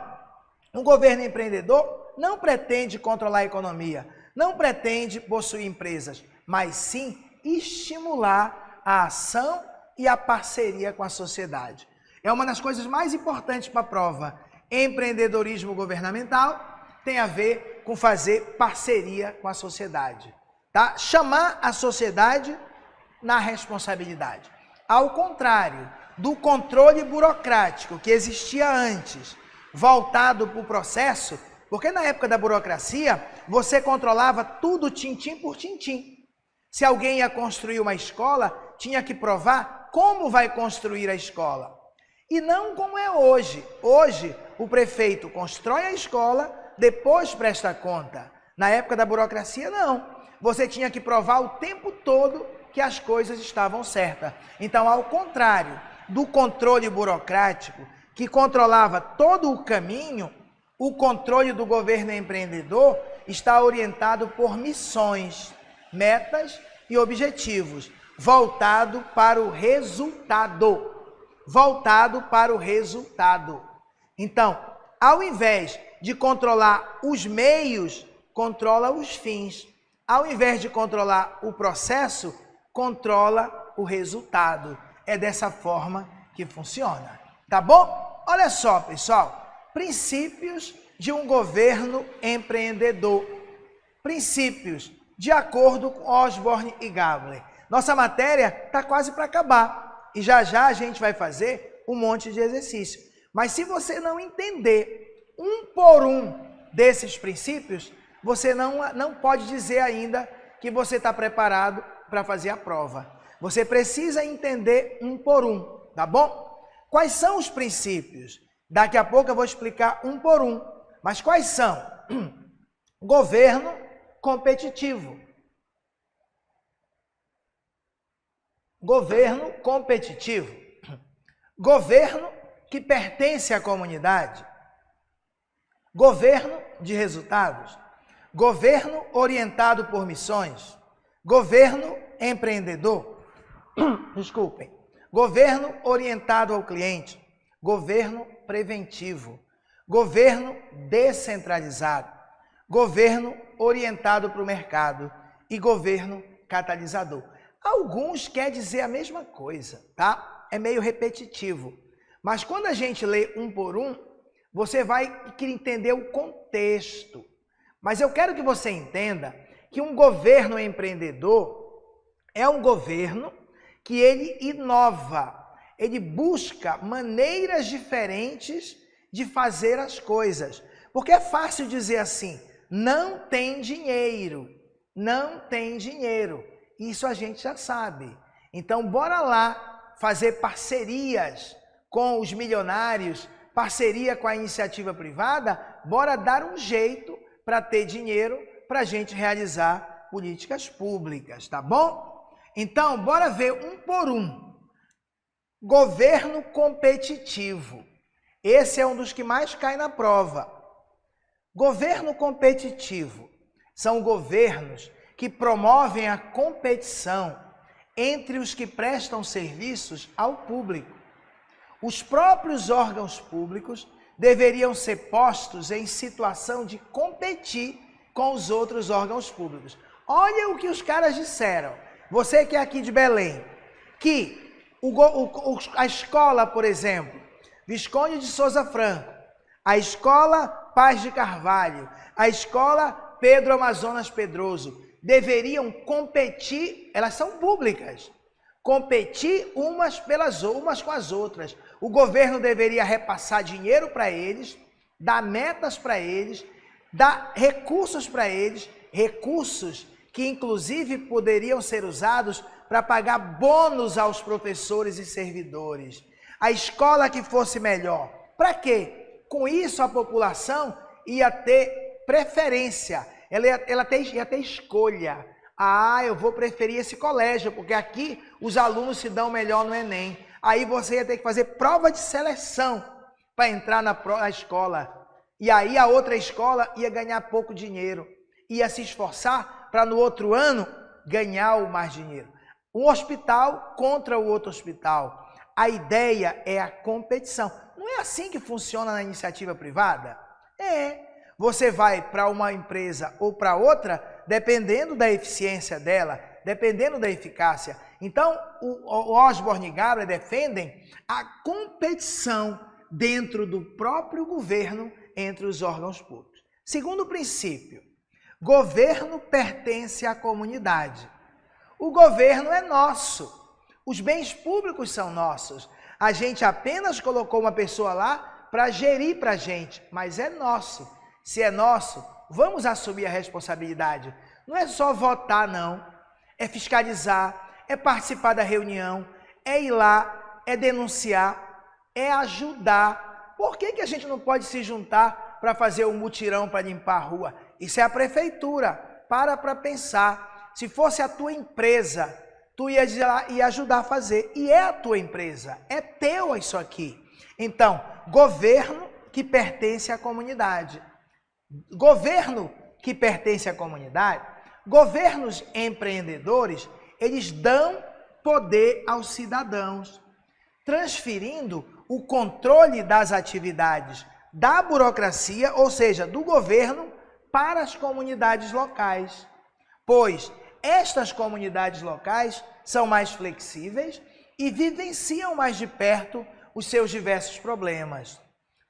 um governo empreendedor não pretende controlar a economia, não pretende possuir empresas, mas sim estimular a ação e a parceria com a sociedade. É uma das coisas mais importantes para a prova. Empreendedorismo governamental tem a ver com fazer parceria com a sociedade, tá? Chamar a sociedade na responsabilidade. Ao contrário do controle burocrático que existia antes, voltado para o processo, porque na época da burocracia, você controlava tudo tintim por tintim. Se alguém ia construir uma escola, tinha que provar como vai construir a escola. E não como é hoje. Hoje, o prefeito constrói a escola, depois presta conta. Na época da burocracia, não. Você tinha que provar o tempo todo que as coisas estavam certas. Então, ao contrário do controle burocrático, que controlava todo o caminho, o controle do governo empreendedor está orientado por missões, metas e objetivos, voltado para o resultado. Voltado para o resultado. Então, ao invés de controlar os meios, controla os fins. Ao invés de controlar o processo, controla o resultado. É dessa forma que funciona. Tá bom? Olha só, pessoal. Princípios de um governo empreendedor. Princípios de acordo com Osborne e Gabler. Nossa matéria está quase para acabar. E já já a gente vai fazer um monte de exercício. Mas se você não entender um por um desses princípios, você não pode dizer ainda que você está preparado para fazer a prova. Você precisa entender um por um, tá bom? Quais são os princípios? Daqui a pouco eu vou explicar um por um. Mas quais são? Governo competitivo. Governo competitivo. Governo que pertence à comunidade. Governo de resultados. Governo orientado por missões. Governo empreendedor. Desculpem. Governo orientado ao cliente. Governo preventivo. Governo descentralizado. Governo orientado para o mercado. E governo catalisador. Alguns querem dizer a mesma coisa, tá? É meio repetitivo. Mas quando a gente lê um por um, você vai querer entender o contexto. Mas eu quero que você entenda que um governo empreendedor é um governo que ele inova, ele busca maneiras diferentes de fazer as coisas. Porque é fácil dizer assim, não tem dinheiro, não tem dinheiro. Isso a gente já sabe. Então, bora lá fazer parcerias com os milionários, parceria com a iniciativa privada, bora dar um jeito para ter dinheiro para a gente realizar políticas públicas, tá bom? Então, bora ver um por um. Governo competitivo. Esse é um dos que mais cai na prova. Governo competitivo são governos que promovem a competição entre os que prestam serviços ao público. Os próprios órgãos públicos deveriam ser postos em situação de competir com os outros órgãos públicos. Olha o que os caras disseram. Você que é aqui de Belém, que a escola, por exemplo, Visconde de Souza Franco, a escola Paz de Carvalho, a escola Pedro Amazonas Pedroso, deveriam competir, elas são públicas, competir umas com as outras. O governo deveria repassar dinheiro para eles, dar metas para eles, dar recursos para eles, recursos que inclusive poderiam ser usados para pagar bônus aos professores e servidores. A escola que fosse melhor. Para quê? Com isso a população ia ter preferência, ela ia ter escolha. Ah, eu vou preferir esse colégio, porque aqui os alunos se dão melhor no Enem. Aí você ia ter que fazer prova de seleção para entrar na escola. E aí a outra escola ia ganhar pouco dinheiro. Ia se esforçar para no outro ano ganhar o mais dinheiro. Um hospital contra o outro hospital. A ideia é a competição. Não é assim que funciona na iniciativa privada? É. Você vai para uma empresa ou para outra, dependendo da eficiência dela, dependendo da eficácia. Então, o Osborne e Gabler defendem a competição dentro do próprio governo entre os órgãos públicos. Segundo princípio, governo pertence à comunidade. O governo é nosso. Os bens públicos são nossos. A gente apenas colocou uma pessoa lá para gerir para a gente, mas é nosso. Se é nosso, vamos assumir a responsabilidade. Não é só votar, não. É fiscalizar, é participar da reunião, é ir lá, é denunciar, é ajudar. Por que a gente não pode se juntar para fazer um mutirão para limpar a rua? Isso é a prefeitura. Para pensar. Se fosse a tua empresa, tu ia ajudar a fazer. E é a tua empresa. É teu isso aqui. Então, governo que pertence à comunidade. Governo que pertence à comunidade, governos empreendedores, eles dão poder aos cidadãos, transferindo o controle das atividades da burocracia, ou seja, do governo, para as comunidades locais. Pois estas comunidades locais são mais flexíveis e vivenciam mais de perto os seus diversos problemas.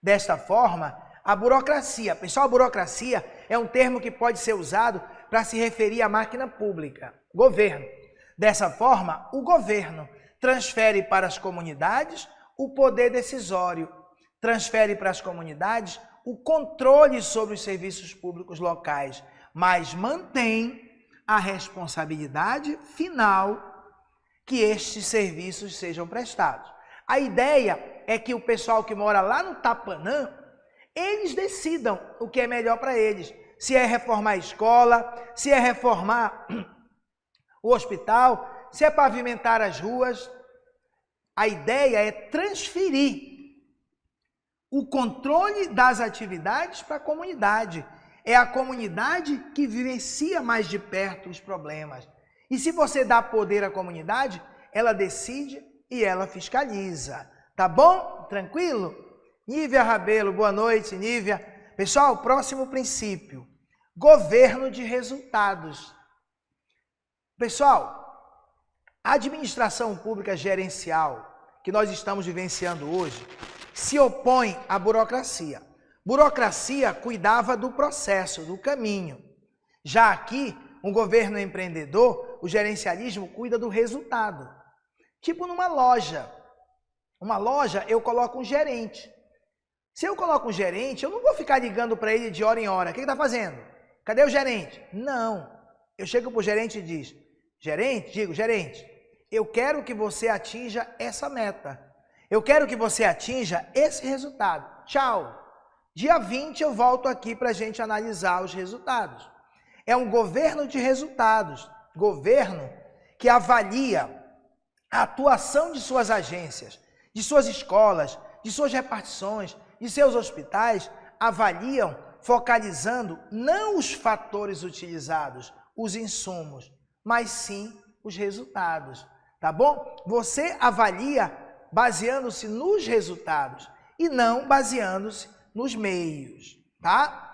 Desta forma, a burocracia, pessoal, a burocracia é um termo que pode ser usado para se referir à máquina pública, governo. Dessa forma, o governo transfere para as comunidades o poder decisório, transfere para as comunidades o controle sobre os serviços públicos locais, mas mantém a responsabilidade final que estes serviços sejam prestados. A ideia é que o pessoal que mora lá no Tapanã, eles decidam o que é melhor para eles. Se é reformar a escola, se é reformar o hospital, se é pavimentar as ruas. A ideia é transferir o controle das atividades para a comunidade. É a comunidade que vivencia mais de perto os problemas. E se você dá poder à comunidade, ela decide e ela fiscaliza. Tá bom? Tranquilo? Nívia Rabelo, boa noite, Nívia. Pessoal, próximo princípio. Governo de resultados. Pessoal, a administração pública gerencial que nós estamos vivenciando hoje se opõe à burocracia. Burocracia cuidava do processo, do caminho. Já aqui, um governo empreendedor, o gerencialismo cuida do resultado. Tipo numa loja. Uma loja, eu coloco um gerente. Se eu coloco um gerente, eu não vou ficar ligando para ele de hora em hora. O que ele está fazendo? Cadê o gerente? Não. Eu chego para o gerente e digo, gerente, eu quero que você atinja essa meta. Eu quero que você atinja esse resultado. Tchau. Dia 20 eu volto aqui para a gente analisar os resultados. É um governo de resultados. Governo que avalia a atuação de suas agências, de suas escolas, de suas repartições, de seus hospitais, avaliam focalizando não os fatores utilizados, os insumos, mas sim os resultados, tá bom? Você avalia baseando-se nos resultados e não baseando-se nos meios, tá?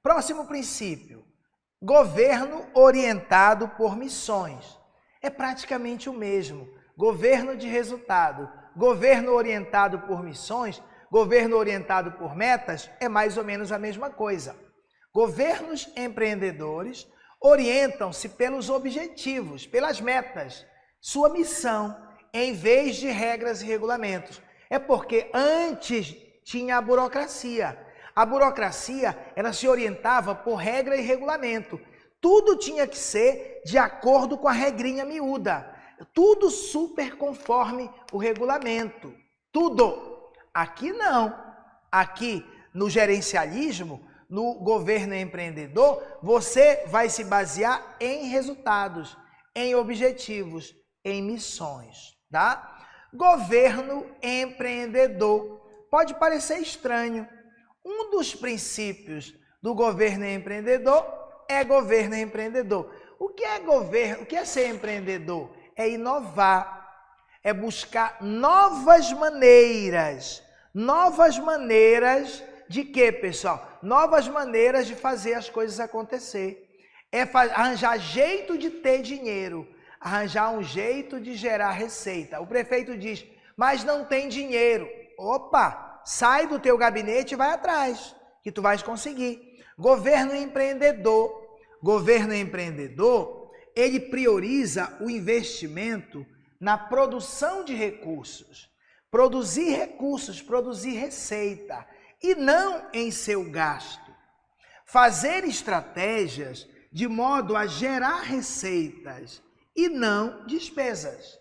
Próximo princípio, governo orientado por missões. É praticamente o mesmo, governo de resultado, governo orientado por missões, governo orientado por metas é mais ou menos a mesma coisa. Governos empreendedores orientam-se pelos objetivos, pelas metas, sua missão, em vez de regras e regulamentos. É porque antes tinha a burocracia. A burocracia, ela se orientava por regra e regulamento. Tudo tinha que ser de acordo com a regrinha miúda. Tudo super conforme o regulamento. Tudo. Aqui não. Aqui, no gerencialismo, no governo empreendedor, você vai se basear em resultados, em objetivos, em missões, tá? Governo empreendedor. Pode parecer estranho. Um dos princípios do governo empreendedor é governo empreendedor. O que é governo? O que é ser empreendedor? É inovar, é buscar novas maneiras de quê, pessoal? Novas maneiras de fazer as coisas acontecer. É arranjar jeito de ter dinheiro, arranjar um jeito de gerar receita. O prefeito diz, mas não tem dinheiro. Opa, sai do teu gabinete e vai atrás, que tu vais conseguir. Governo empreendedor, ele prioriza o investimento na produção de recursos. Produzir recursos, produzir receita, e não em seu gasto. Fazer estratégias de modo a gerar receitas e não despesas.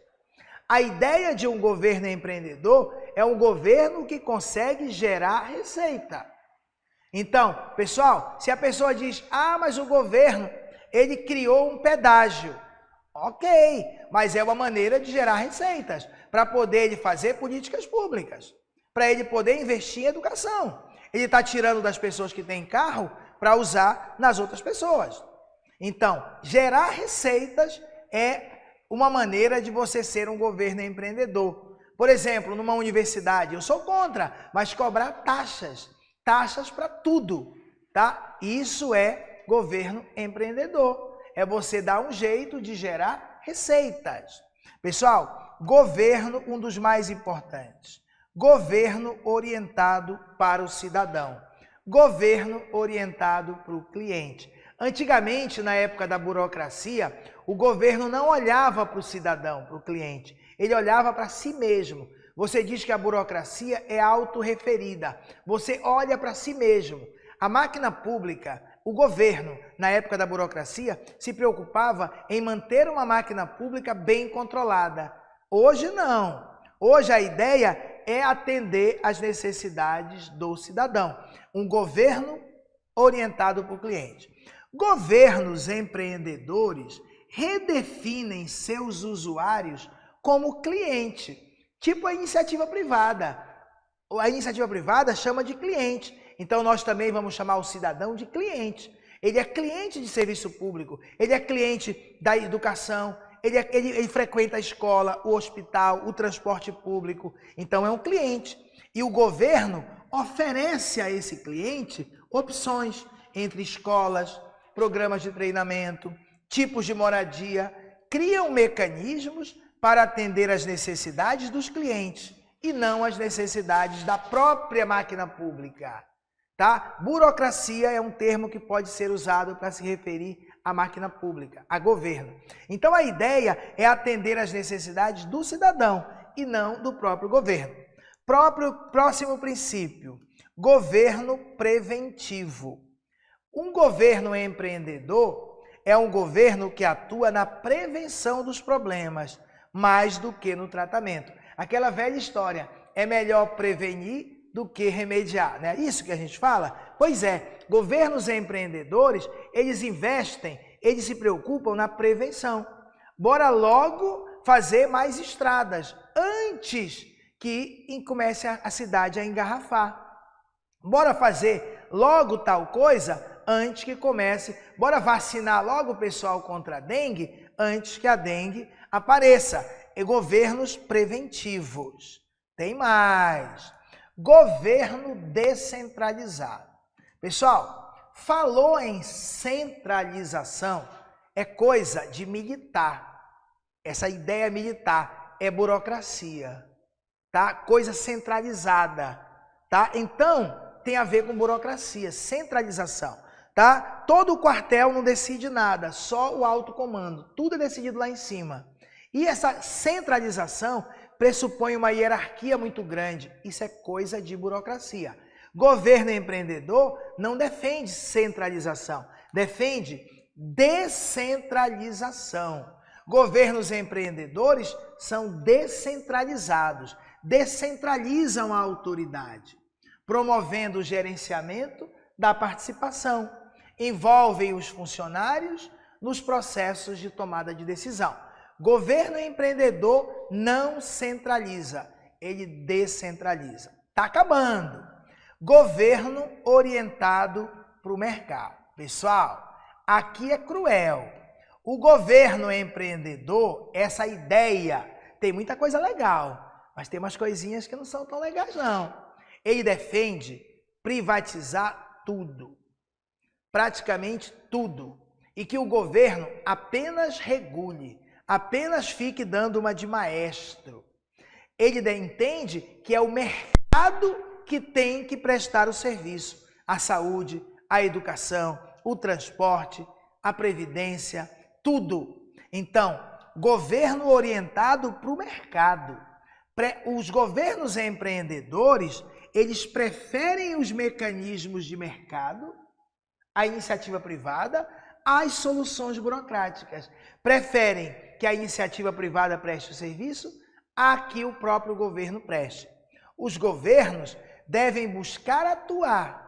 A ideia de um governo empreendedor é um governo que consegue gerar receita. Então, pessoal, se a pessoa diz, mas o governo, ele criou um pedágio. Ok, mas é uma maneira de gerar receitas, para poder ele fazer políticas públicas, para ele poder investir em educação. Ele está tirando das pessoas que têm carro para usar nas outras pessoas. Então, gerar receitas é uma maneira de você ser um governo empreendedor. Por exemplo, numa universidade, eu sou contra, mas cobrar taxas para tudo, tá? Isso é governo empreendedor. É você dar um jeito de gerar receitas. Pessoal, governo, um dos mais importantes. Governo orientado para o cidadão. Governo orientado para o cliente. Antigamente, na época da burocracia, o governo não olhava para o cidadão, para o cliente. Ele olhava para si mesmo. Você diz que a burocracia é autorreferida. Você olha para si mesmo. A máquina pública, o governo, na época da burocracia, se preocupava em manter uma máquina pública bem controlada. Hoje não. Hoje a ideia é atender às necessidades do cidadão. Um governo orientado para o cliente. Governos empreendedores redefinem seus usuários como cliente, tipo a iniciativa privada. A iniciativa privada chama de cliente. Então, nós também vamos chamar o cidadão de cliente. Ele é cliente de serviço público, ele é cliente da educação, ele frequenta a escola, o hospital, o transporte público. Então, é um cliente. E o governo oferece a esse cliente opções entre escolas, programas de treinamento, tipos de moradia, criam mecanismos para atender às necessidades dos clientes e não às necessidades da própria máquina pública. Tá? Burocracia é um termo que pode ser usado para se referir à máquina pública, a governo. Então a ideia é atender às necessidades do cidadão e não do próprio governo. Próximo princípio, governo preventivo. Um governo empreendedor é um governo que atua na prevenção dos problemas, mais do que no tratamento. Aquela velha história, é melhor prevenir do que remediar, não é isso que a gente fala? Pois é, governos empreendedores, eles investem, eles se preocupam na prevenção. Bora logo fazer mais estradas, antes que comece a cidade a engarrafar. Bora fazer logo tal coisa antes que comece. Bora vacinar logo o pessoal contra a dengue antes que a dengue apareça. E governos preventivos. Tem mais. Governo descentralizado. Pessoal, falou em centralização, é coisa de militar. Essa ideia militar é burocracia, tá? Coisa centralizada, tá? Então, tem a ver com burocracia, centralização, tá? Todo o quartel não decide nada, só o alto comando, tudo é decidido lá em cima. E essa centralização pressupõe uma hierarquia muito grande, isso é coisa de burocracia. Governo empreendedor não defende centralização, defende descentralização. Governos empreendedores são descentralizados, descentralizam a autoridade, promovendo o gerenciamento da participação, envolvem os funcionários nos processos de tomada de decisão. Governo empreendedor não centraliza, ele descentraliza. Está acabando. Governo orientado para o mercado. Pessoal, aqui é cruel. O governo empreendedor, essa ideia, tem muita coisa legal, mas tem umas coisinhas que não são tão legais, não. Ele defende privatizar tudo, praticamente tudo, e que o governo apenas regule, apenas fique dando uma de maestro. Ele entende que é o mercado que tem que prestar o serviço, a saúde, a educação, o transporte, a previdência, tudo. Então, governo orientado para o mercado. Os governos empreendedores, eles preferem os mecanismos de mercado, a iniciativa privada, às soluções burocráticas. Preferem que a iniciativa privada preste o serviço a que o próprio governo preste. Os governos devem buscar atuar,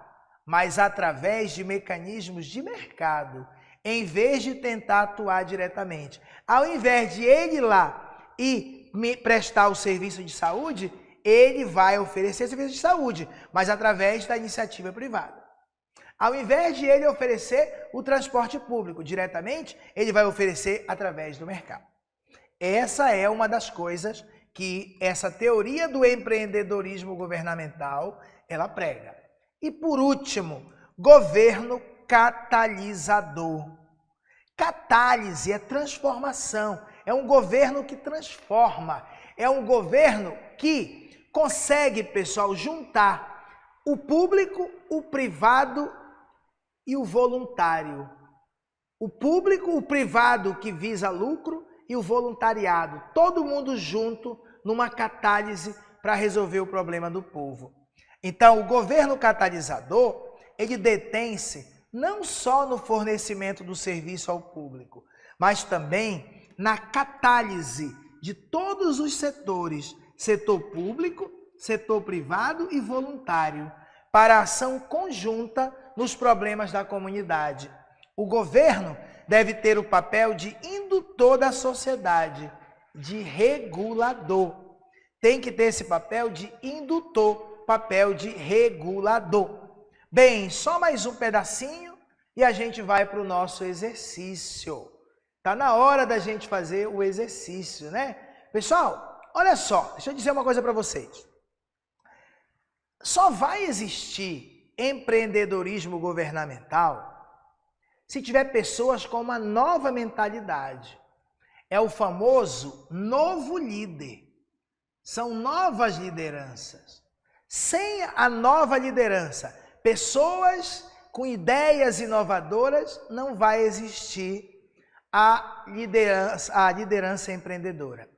mas através de mecanismos de mercado, em vez de tentar atuar diretamente. Ao invés de ele ir lá e me prestar o serviço de saúde, ele vai oferecer serviço de saúde, mas através da iniciativa privada. Ao invés de ele oferecer o transporte público diretamente, ele vai oferecer através do mercado. Essa é uma das coisas que essa teoria do empreendedorismo governamental, ela prega. E por último, governo catalisador. Catálise é transformação, é um governo que transforma, é um governo que consegue, pessoal, juntar o público, o privado e o voluntário. O público, o privado que visa lucro e o voluntariado, todo mundo junto numa catálise para resolver o problema do povo. Então, o governo catalisador, ele detém-se não só no fornecimento do serviço ao público, mas também na catálise de todos os setores, setor público, setor privado e voluntário, para a ação conjunta nos problemas da comunidade. O governo deve ter o papel de indutor da sociedade, de regulador. Tem que ter esse papel de indutor, papel de regulador. Bem, só mais um pedacinho e a gente vai para o nosso exercício. Está na hora da gente fazer o exercício, né? Pessoal, olha só, deixa eu dizer uma coisa para vocês. Só vai existir empreendedorismo governamental se tiver pessoas com uma nova mentalidade. É o famoso novo líder. São novas lideranças. Sem a nova liderança, pessoas com ideias inovadoras, não vai existir a liderança empreendedora.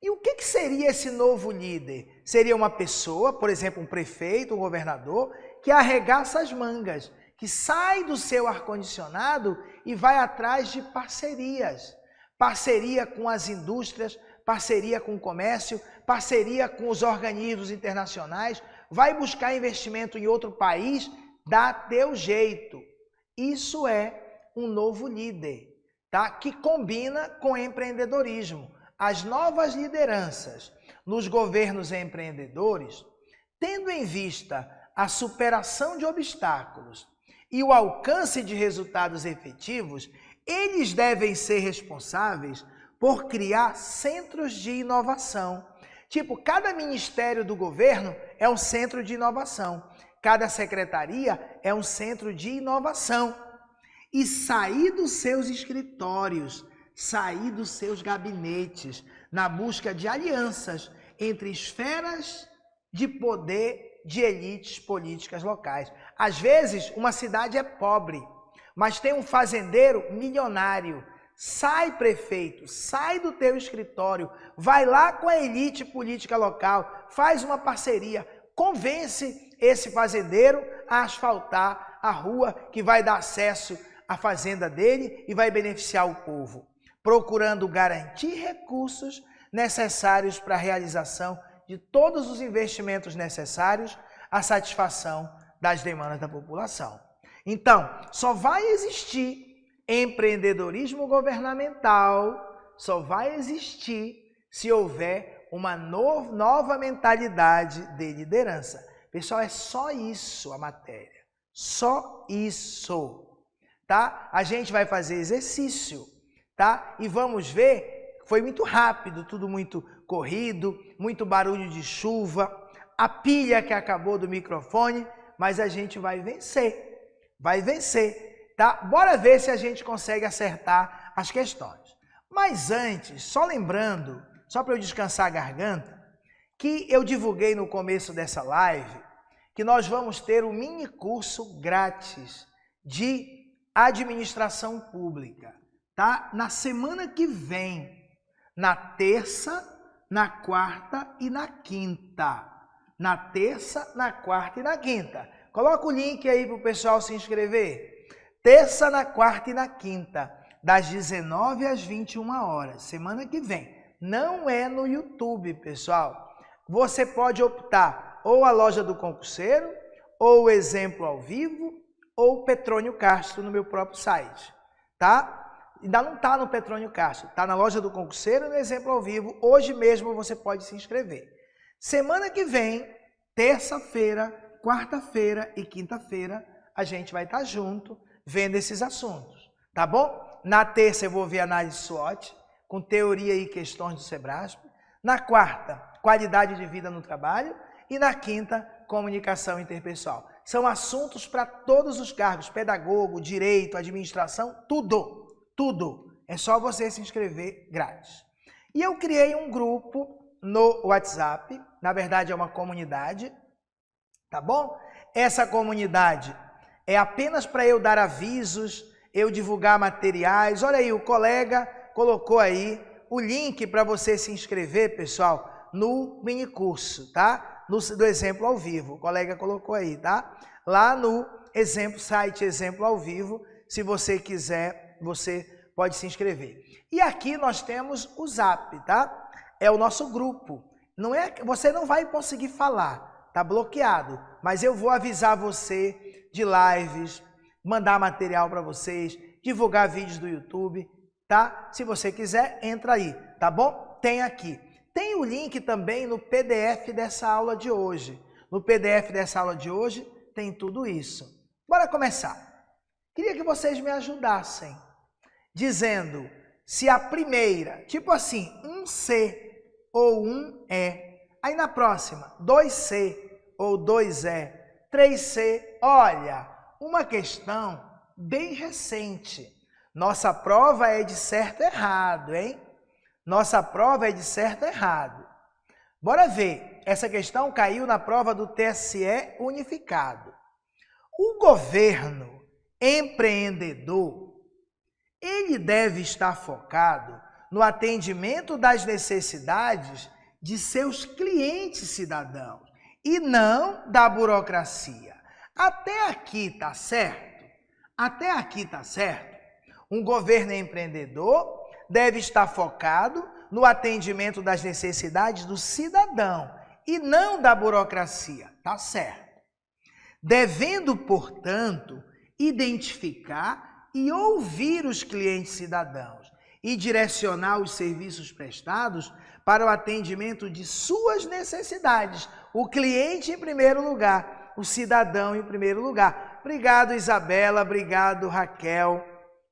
E o que seria esse novo líder? Seria uma pessoa, por exemplo, um prefeito, um governador, que arregaça as mangas, que sai do seu ar-condicionado e vai atrás de parcerias. Parceria com as indústrias, parceria com o comércio, parceria com os organismos internacionais, vai buscar investimento em outro país, dá teu jeito. Isso é um novo líder, tá? Que combina com empreendedorismo. As novas lideranças nos governos empreendedores, tendo em vista a superação de obstáculos e o alcance de resultados efetivos, eles devem ser responsáveis por criar centros de inovação. Tipo, cada ministério do governo é um centro de inovação. Cada secretaria é um centro de inovação. E sair dos seus escritórios, sair dos seus gabinetes, na busca de alianças entre esferas de poder de elites políticas locais. Às vezes, uma cidade é pobre, mas tem um fazendeiro milionário. Sai, prefeito, sai do teu escritório, vai lá com a elite política local, faz uma parceria, convence esse fazendeiro a asfaltar a rua que vai dar acesso à fazenda dele e vai beneficiar o povo, procurando garantir recursos necessários para a realização de todos os investimentos necessários à satisfação das demandas da população. Então, só vai existir empreendedorismo governamental, só vai existir se houver uma nova mentalidade de liderança. Pessoal, é só isso a matéria, só isso, tá? A gente vai fazer exercício, tá? E vamos ver, foi muito rápido, tudo muito corrido, muito barulho de chuva, a pilha que acabou do microfone, mas a gente vai vencer, tá? Bora ver se a gente consegue acertar as questões. Mas antes, só lembrando, só para eu descansar a garganta, que eu divulguei no começo dessa live, que nós vamos ter um mini curso grátis de administração pública, tá? Na semana que vem, na terça, na quarta e na quinta. Na terça, na quarta e na quinta. Coloca o link aí para o pessoal se inscrever. Terça, na quarta e na quinta, das 19 às 21 horas, semana que vem. Não é no YouTube, pessoal. Você pode optar ou a Loja do Concurseiro, ou o Exemplo ao Vivo, ou o Petrônio Castro no meu próprio site, tá? Ainda não está no Petrônio Castro, está na Loja do Concurseiro e no Exemplo ao Vivo. Hoje mesmo você pode se inscrever. Semana que vem, terça-feira, quarta-feira e quinta-feira, a gente vai estar junto vendo esses assuntos, tá bom? Na terça eu vou ver análise SWOT, com teoria e questões do Sebrasp. Na quarta, qualidade de vida no trabalho. E na quinta, comunicação interpessoal. São assuntos para todos os cargos, pedagogo, direito, administração, tudo, tudo. É só você se inscrever grátis. E eu criei um grupo no WhatsApp, na verdade é uma comunidade, tá bom? Essa comunidade é apenas para eu dar avisos, eu divulgar materiais. Olha aí, o colega colocou aí o link para você se inscrever, pessoal, no mini curso, tá? Do Exemplo ao Vivo, o colega colocou aí, tá? Lá no site Exemplo ao Vivo, se você quiser, você pode se inscrever. E aqui nós temos o Zap, tá? É o nosso grupo. Não é, você não vai conseguir falar, tá bloqueado, mas eu vou avisar você de lives, mandar material para vocês, divulgar vídeos do YouTube, tá? Se você quiser, entra aí, tá bom? Tem aqui. Tem o link também no PDF dessa aula de hoje. No PDF dessa aula de hoje tem tudo isso. Bora começar. Queria que vocês me ajudassem, dizendo se a primeira, tipo assim, 1C ou 1E. Aí na próxima, 2C ou 2E, 3C. Olha, uma questão bem recente. Nossa prova é de certo e errado, hein? Nossa prova é de certo e errado. Bora ver. Essa questão caiu na prova do TSE unificado. O governo empreendedor, ele deve estar focado no atendimento das necessidades de seus clientes cidadãos e não da burocracia. Até aqui tá certo? Até aqui tá certo? Um governo empreendedor deve estar focado no atendimento das necessidades do cidadão e não da burocracia, tá certo? Devendo, portanto, identificar e ouvir os clientes cidadãos e direcionar os serviços prestados para o atendimento de suas necessidades. O cliente em primeiro lugar colocar o cidadão em primeiro lugar. Obrigado, Isabela, obrigado, Raquel.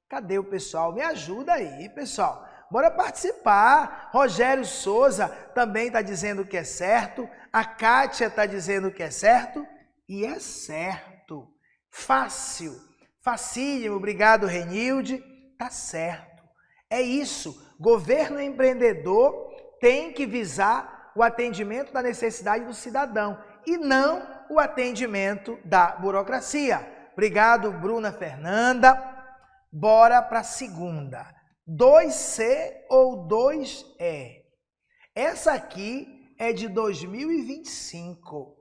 Cadê o pessoal? Me ajuda aí, pessoal. Bora participar. Rogério Souza também está dizendo que é certo. A Kátia está dizendo que é certo. E é certo. Fácil. Facílimo. Obrigado, Renilde. Tá certo. É isso. Governo empreendedor tem que visar o atendimento da necessidade do cidadão e não o atendimento da burocracia. Obrigado, Bruna Fernanda. Bora para a segunda. 2C ou 2E? Essa aqui é de 2025.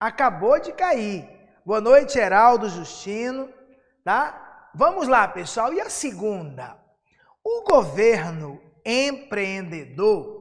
Acabou de cair. Boa noite, Heraldo Justino. Tá? Vamos lá, pessoal. E a segunda? O governo empreendedor,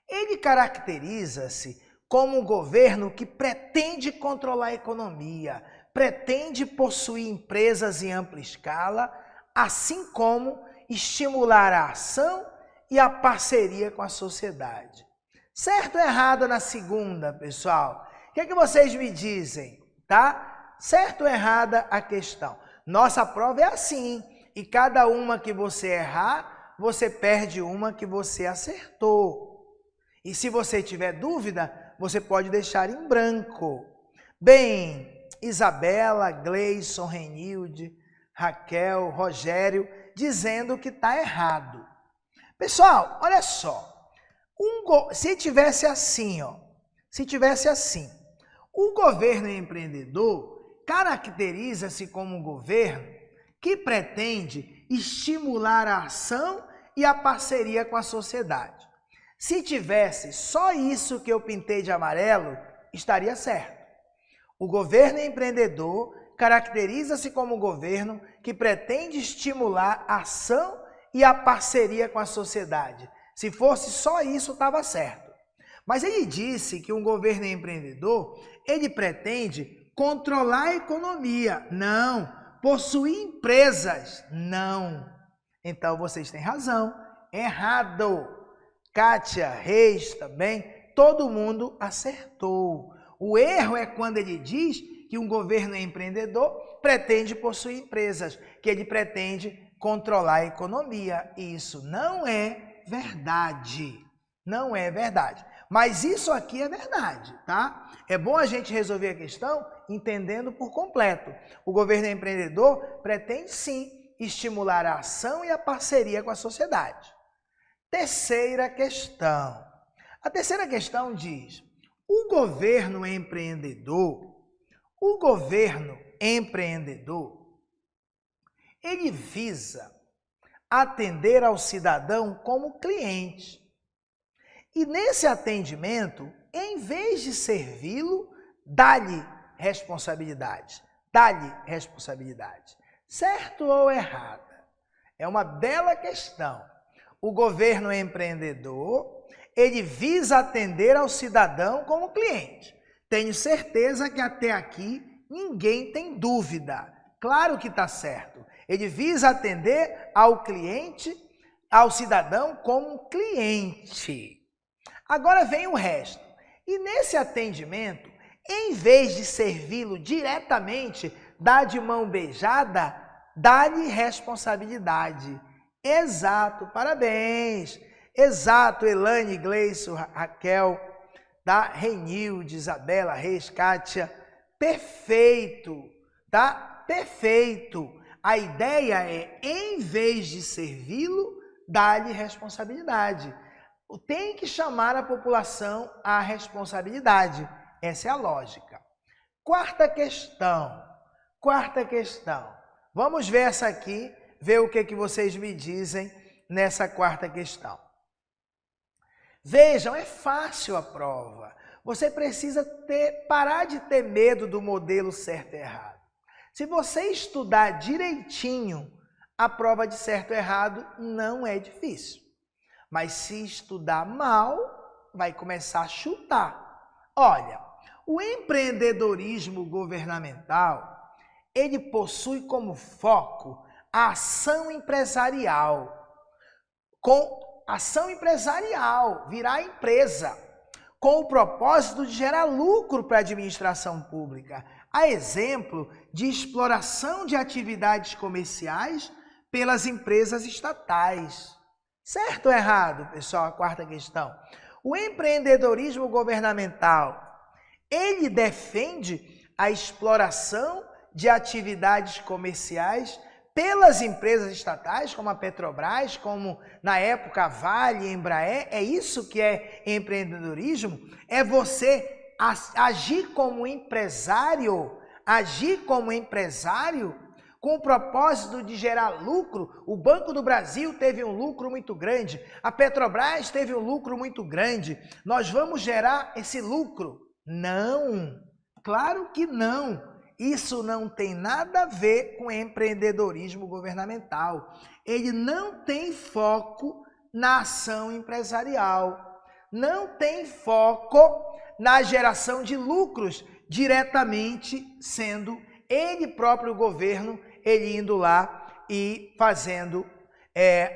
ele caracteriza-se como um governo que pretende controlar a economia, pretende possuir empresas em ampla escala, assim como estimular a ação e a parceria com a sociedade. Certo ou errado na segunda, pessoal? O que é que vocês me dizem, tá? Certo ou errada a questão? Nossa prova é assim, e cada uma que você errar, você perde uma que você acertou. E se você tiver dúvida, você pode deixar em branco. Bem, Isabela, Gleison, Renilde, Raquel, Rogério, dizendo que está errado. Pessoal, olha só. Se tivesse assim, ó, o governo empreendedor caracteriza-se como um governo que pretende estimular a ação e a parceria com a sociedade. Se tivesse só isso que eu pintei de amarelo, estaria certo. O governo empreendedor caracteriza-se como um governo que pretende estimular a ação e a parceria com a sociedade. Se fosse só isso, estava certo. Mas ele disse que um governo empreendedor, ele pretende controlar a economia. Não. Possuir empresas. Não. Então vocês têm razão. Errado. Kátia, Reis também, todo mundo acertou. O erro é quando ele diz que um governo empreendedor pretende possuir empresas, que ele pretende controlar a economia. Isso não é verdade. Não é verdade. Mas isso aqui é verdade, tá? É bom a gente resolver a questão entendendo por completo. O governo empreendedor pretende sim estimular a ação e a parceria com a sociedade. Terceira questão. A terceira questão diz: o governo empreendedor, ele visa atender ao cidadão como cliente. E nesse atendimento, em vez de servi-lo, dá-lhe responsabilidade. Dá-lhe responsabilidade. Certo ou errado? É uma bela questão. O governo empreendedor, ele visa atender ao cidadão como cliente. Tenho certeza que até aqui ninguém tem dúvida. Claro que está certo. Ele visa atender ao cliente, ao cidadão como cliente. Agora vem o resto. E nesse atendimento, em vez de servi-lo diretamente, dar de mão beijada, dá-lhe responsabilidade. Exato, parabéns. Exato, Elane, Gleison, Raquel, tá? Renilde, Isabela, Reis, Kátia. Perfeito, tá? Perfeito. A ideia é, em vez de servi-lo, dar-lhe responsabilidade. Tem que chamar a população à responsabilidade. Essa é a lógica. Quarta questão. Vamos ver essa aqui, ver o que vocês me dizem nessa quarta questão. Vejam, é fácil a prova. Você precisa parar de ter medo do modelo certo e errado. Se você estudar direitinho, a prova de certo e errado não é difícil. Mas se estudar mal, vai começar a chutar. Olha, o empreendedorismo governamental, ele possui como foco a ação empresarial. Com ação empresarial, virar empresa. com o propósito de gerar lucro para a administração pública, a exemplo de exploração de atividades comerciais pelas empresas estatais. Certo ou errado, pessoal? A quarta questão. O empreendedorismo governamental, ele defende a exploração de atividades comerciais pelas empresas estatais, como a Petrobras, como na época a Vale e Embraer. É isso que é empreendedorismo? É você agir como empresário com o propósito de gerar lucro. O Banco do Brasil teve um lucro muito grande, a Petrobras teve um lucro muito grande. Nós vamos gerar esse lucro? Não, claro que não. Isso não tem nada a ver com empreendedorismo governamental. Ele não tem foco na ação empresarial, não tem foco na geração de lucros diretamente, sendo ele próprio governo, ele indo lá e fazendo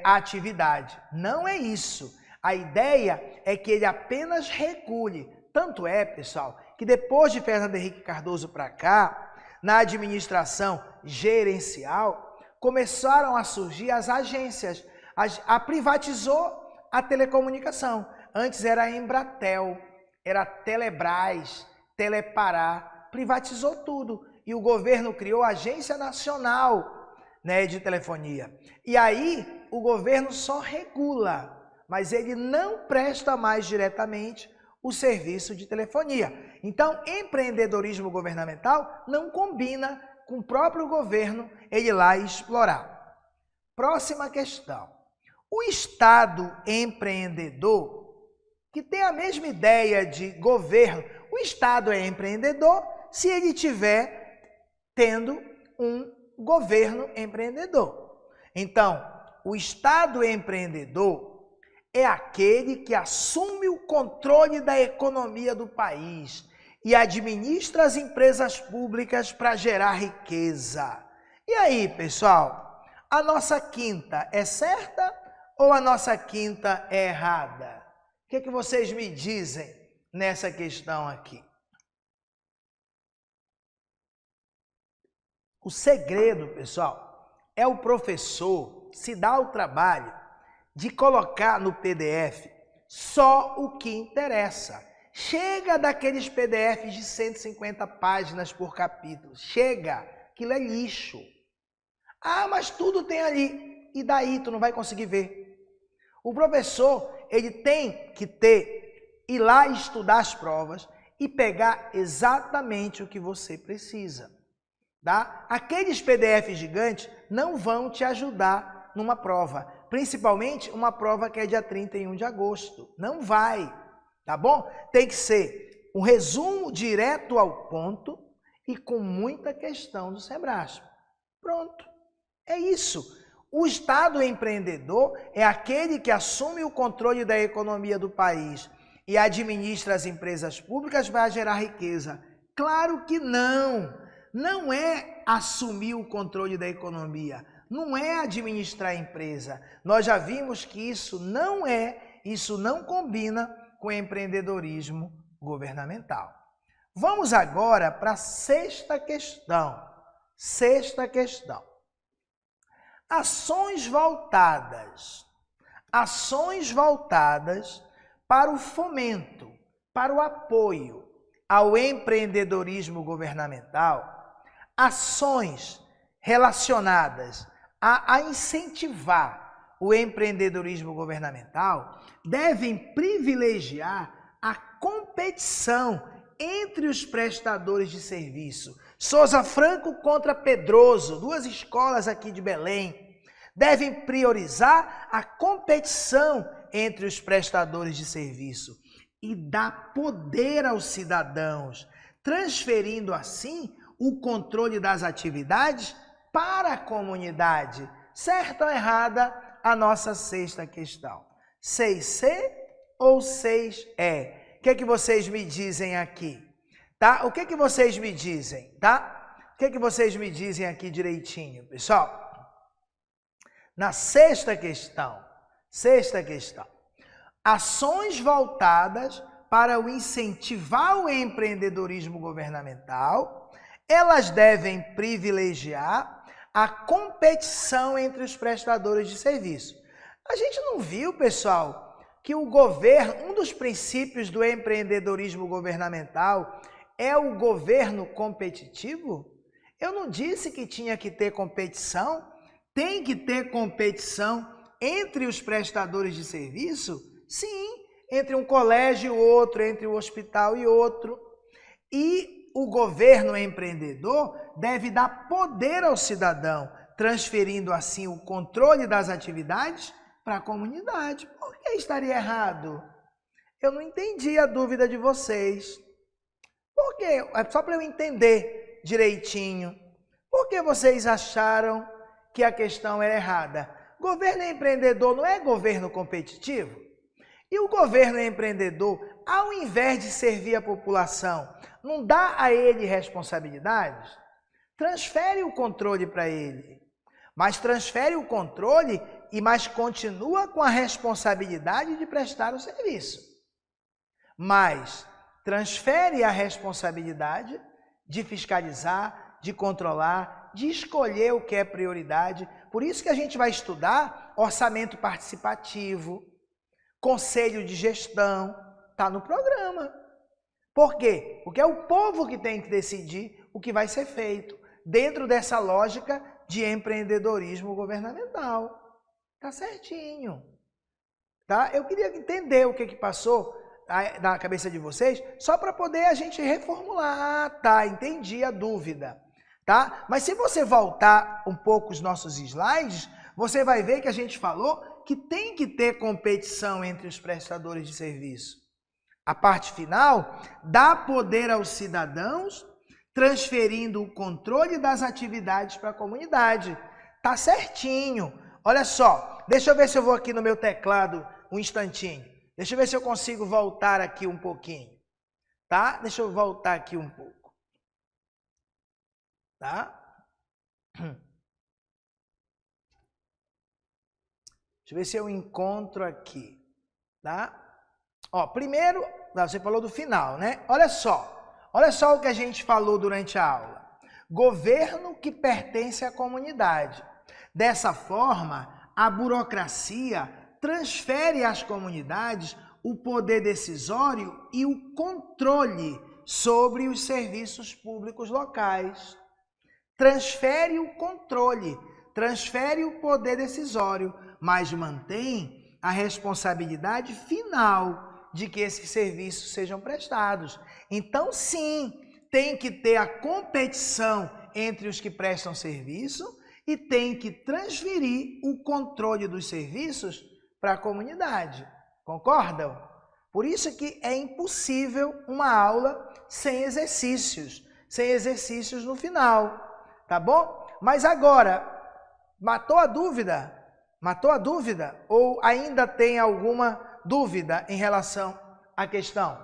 a atividade. Não é isso. A ideia é que ele apenas regule. Tanto é, pessoal, que depois de Fernando Henrique Cardoso para cá, na administração gerencial, começaram a surgir as agências. Privatizou a telecomunicação. Antes era a Embratel, era Telebrás, Telepará, privatizou tudo. E o governo criou a Agência Nacional, né, de Telefonia. E aí o governo só regula, mas ele não presta mais diretamente o serviço de telefonia. Então, empreendedorismo governamental não combina com o próprio governo ele ir lá e explorar. Próxima questão. O Estado empreendedor, que tem a mesma ideia de governo, o Estado é empreendedor se ele tiver tendo um governo empreendedor. Então, o Estado empreendedor é aquele que assume o controle da economia do país e administra as empresas públicas para gerar riqueza. E aí, pessoal, a nossa quinta é certa ou a nossa quinta é errada? O que vocês me dizem nessa questão aqui? O segredo, pessoal, é o professor se dar o trabalho de colocar no PDF só o que interessa. Chega daqueles PDFs de 150 páginas por capítulo. Chega, aquilo é lixo. Ah, mas tudo tem ali. E daí tu não vai conseguir ver. O professor, ele tem que ir lá estudar as provas e pegar exatamente o que você precisa. Tá? Aqueles PDFs gigantes não vão te ajudar numa prova. Principalmente uma prova que é dia 31 de agosto. Não vai, tá bom? Tem que ser um resumo direto ao ponto e com muita questão do Sebrasp. Pronto, é isso. O Estado empreendedor é aquele que assume o controle da economia do país e administra as empresas públicas para gerar riqueza. Claro que não. Não é assumir o controle da economia. Não é administrar a empresa. Nós já vimos que isso não combina com empreendedorismo governamental. Vamos agora para a sexta questão. Sexta questão. Ações voltadas para o fomento, para o apoio ao empreendedorismo governamental, ações relacionadas a incentivar o empreendedorismo governamental devem privilegiar a competição entre os prestadores de serviço. Souza Franco contra Pedroso, duas escolas aqui de Belém, devem priorizar a competição entre os prestadores de serviço e dar poder aos cidadãos, transferindo assim o controle das atividades para a comunidade. Certo ou errada a nossa sexta questão? 6C ou 6E? O que vocês me dizem aqui? Tá? O que vocês me dizem? Tá? O que vocês me dizem aqui direitinho, pessoal? Na sexta questão, ações voltadas para incentivar o empreendedorismo governamental, elas devem privilegiar a competição entre os prestadores de serviço. A gente não viu, pessoal, que o governo, um dos princípios do empreendedorismo governamental é o governo competitivo? Eu não disse que tinha que ter competição? Tem que ter competição entre os prestadores de serviço? Sim, entre um colégio e outro, entre um hospital e outro. E o governo empreendedor deve dar poder ao cidadão, transferindo assim o controle das atividades para a comunidade. Por que estaria errado? Eu não entendi a dúvida de vocês. Por quê? É só para eu entender direitinho. Por que vocês acharam que a questão era errada? Governo empreendedor não é governo competitivo? E o governo empreendedor, ao invés de servir a população, não dá a ele responsabilidades? Transfere o controle para ele. Mas transfere o controle, mas continua com a responsabilidade de prestar o serviço. Mas transfere a responsabilidade de fiscalizar, de controlar, de escolher o que é prioridade. Por isso que a gente vai estudar orçamento participativo, conselho de gestão, está no programa. Por quê? Porque é o povo que tem que decidir o que vai ser feito, dentro dessa lógica de empreendedorismo governamental. Tá certinho. Tá? Eu queria entender o que passou na cabeça de vocês, só para poder a gente reformular. Ah, tá, entendi a dúvida. Tá? Mas se você voltar um pouco os nossos slides, você vai ver que a gente falou que tem que ter competição entre os prestadores de serviço. A parte final dá poder aos cidadãos, transferindo o controle das atividades para a comunidade. Tá certinho. Olha só, deixa eu ver se eu vou aqui no meu teclado um instantinho. Deixa eu ver se eu consigo voltar aqui um pouquinho. Tá? Deixa eu voltar aqui um pouco. Tá? Deixa eu ver se eu encontro aqui. Tá? Ó, primeiro, você falou do final, né? Olha só o que a gente falou durante a aula. Governo que pertence à comunidade. Dessa forma, a burocracia transfere às comunidades o poder decisório e o controle sobre os serviços públicos locais. Transfere o controle, transfere o poder decisório, mas mantém a responsabilidade final de que esses serviços sejam prestados. Então, sim, tem que ter a competição entre os que prestam serviço e tem que transferir o controle dos serviços para a comunidade. Concordam? Por isso que é impossível uma aula sem exercícios no final, tá bom? Mas agora, matou a dúvida? Matou a dúvida? Ou ainda tem alguma dúvida em relação à questão?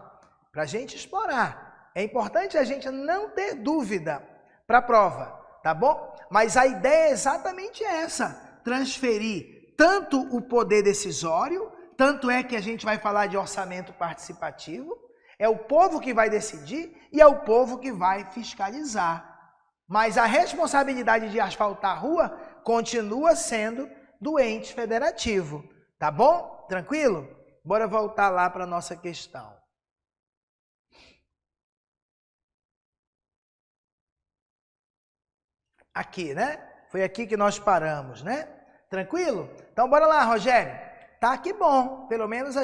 Para a gente explorar. É importante a gente não ter dúvida para a prova, tá bom? Mas a ideia é exatamente essa, transferir tanto o poder decisório, tanto é que a gente vai falar de orçamento participativo, é o povo que vai decidir e é o povo que vai fiscalizar. Mas a responsabilidade de asfaltar a rua continua sendo do ente federativo, tá bom? Tranquilo? Bora voltar lá para a nossa questão. Aqui, né? Foi aqui que nós paramos, né? Tranquilo? Então, bora lá, Rogério. Tá que bom. Pelo menos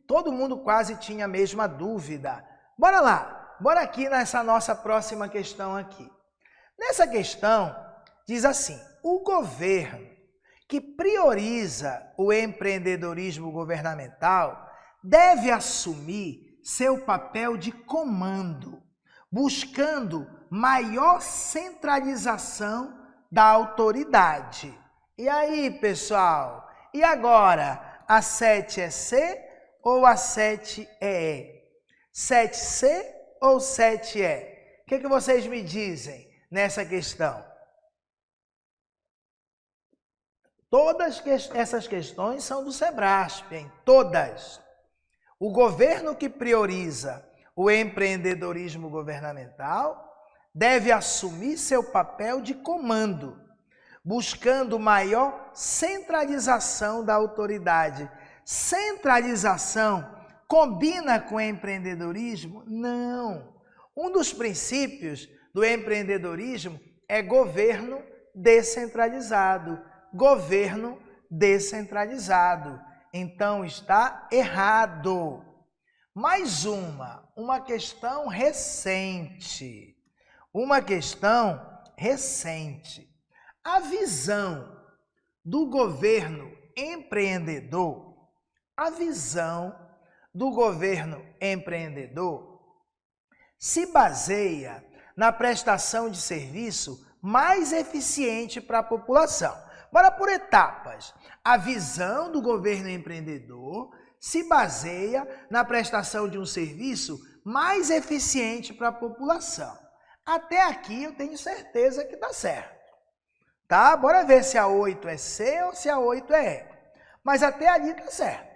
todo mundo quase tinha a mesma dúvida. Bora lá. Bora aqui nessa nossa próxima questão aqui. Nessa questão, diz assim, o governo que prioriza o empreendedorismo governamental deve assumir seu papel de comando, buscando maior centralização da autoridade. E aí, pessoal? E agora? A 7 é C ou a 7 é E? 7C ou 7E? O que vocês me dizem nessa questão? Todas essas questões são do Sebrasp, hein? Todas. O governo que prioriza o empreendedorismo governamental deve assumir seu papel de comando, buscando maior centralização da autoridade. Centralização combina com empreendedorismo? Não. Um dos princípios do empreendedorismo é governo descentralizado. Governo descentralizado. Então está errado. Mais uma questão recente. Uma questão recente. A visão do governo empreendedor, se baseia na prestação de serviço mais eficiente para a população. Bora por etapas. A visão do governo empreendedor se baseia na prestação de um serviço mais eficiente para a população. Até aqui eu tenho certeza que está certo. Tá? Bora ver se a 8 é C ou se a 8 é E. Mas até ali está certo.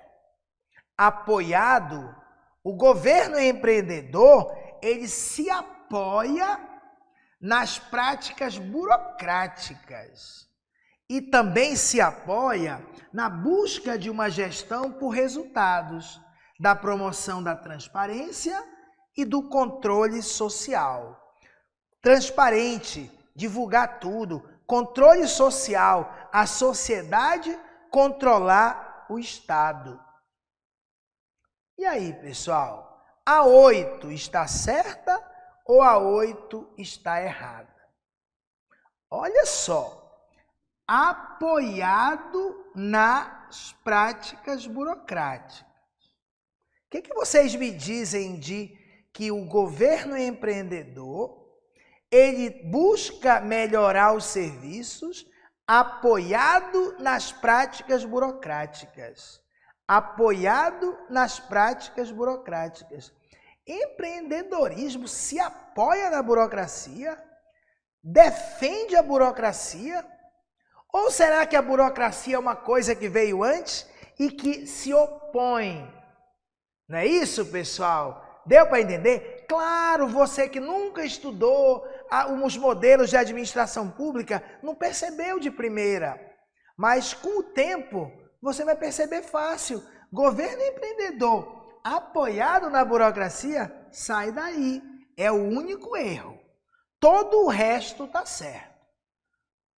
Apoiado, o governo empreendedor, ele se apoia nas práticas burocráticas e também se apoia na busca de uma gestão por resultados, da promoção da transparência e do controle social. Transparente, divulgar tudo, controle social, a sociedade controlar o Estado. E aí, pessoal, a 8 está certa ou a 8 está errada? Olha só, apoiado nas práticas burocráticas. O que vocês me dizem de que o governo empreendedor, ele busca melhorar os serviços apoiado nas práticas burocráticas. Apoiado nas práticas burocráticas. Empreendedorismo se apoia na burocracia? Defende a burocracia? Ou será que a burocracia é uma coisa que veio antes e que se opõe? Não é isso, pessoal? Deu para entender? Claro, você que nunca estudou os modelos de administração pública, não percebeu de primeira. Mas com o tempo, você vai perceber fácil. Governo empreendedor apoiado na burocracia, sai daí. É o único erro. Todo o resto está certo.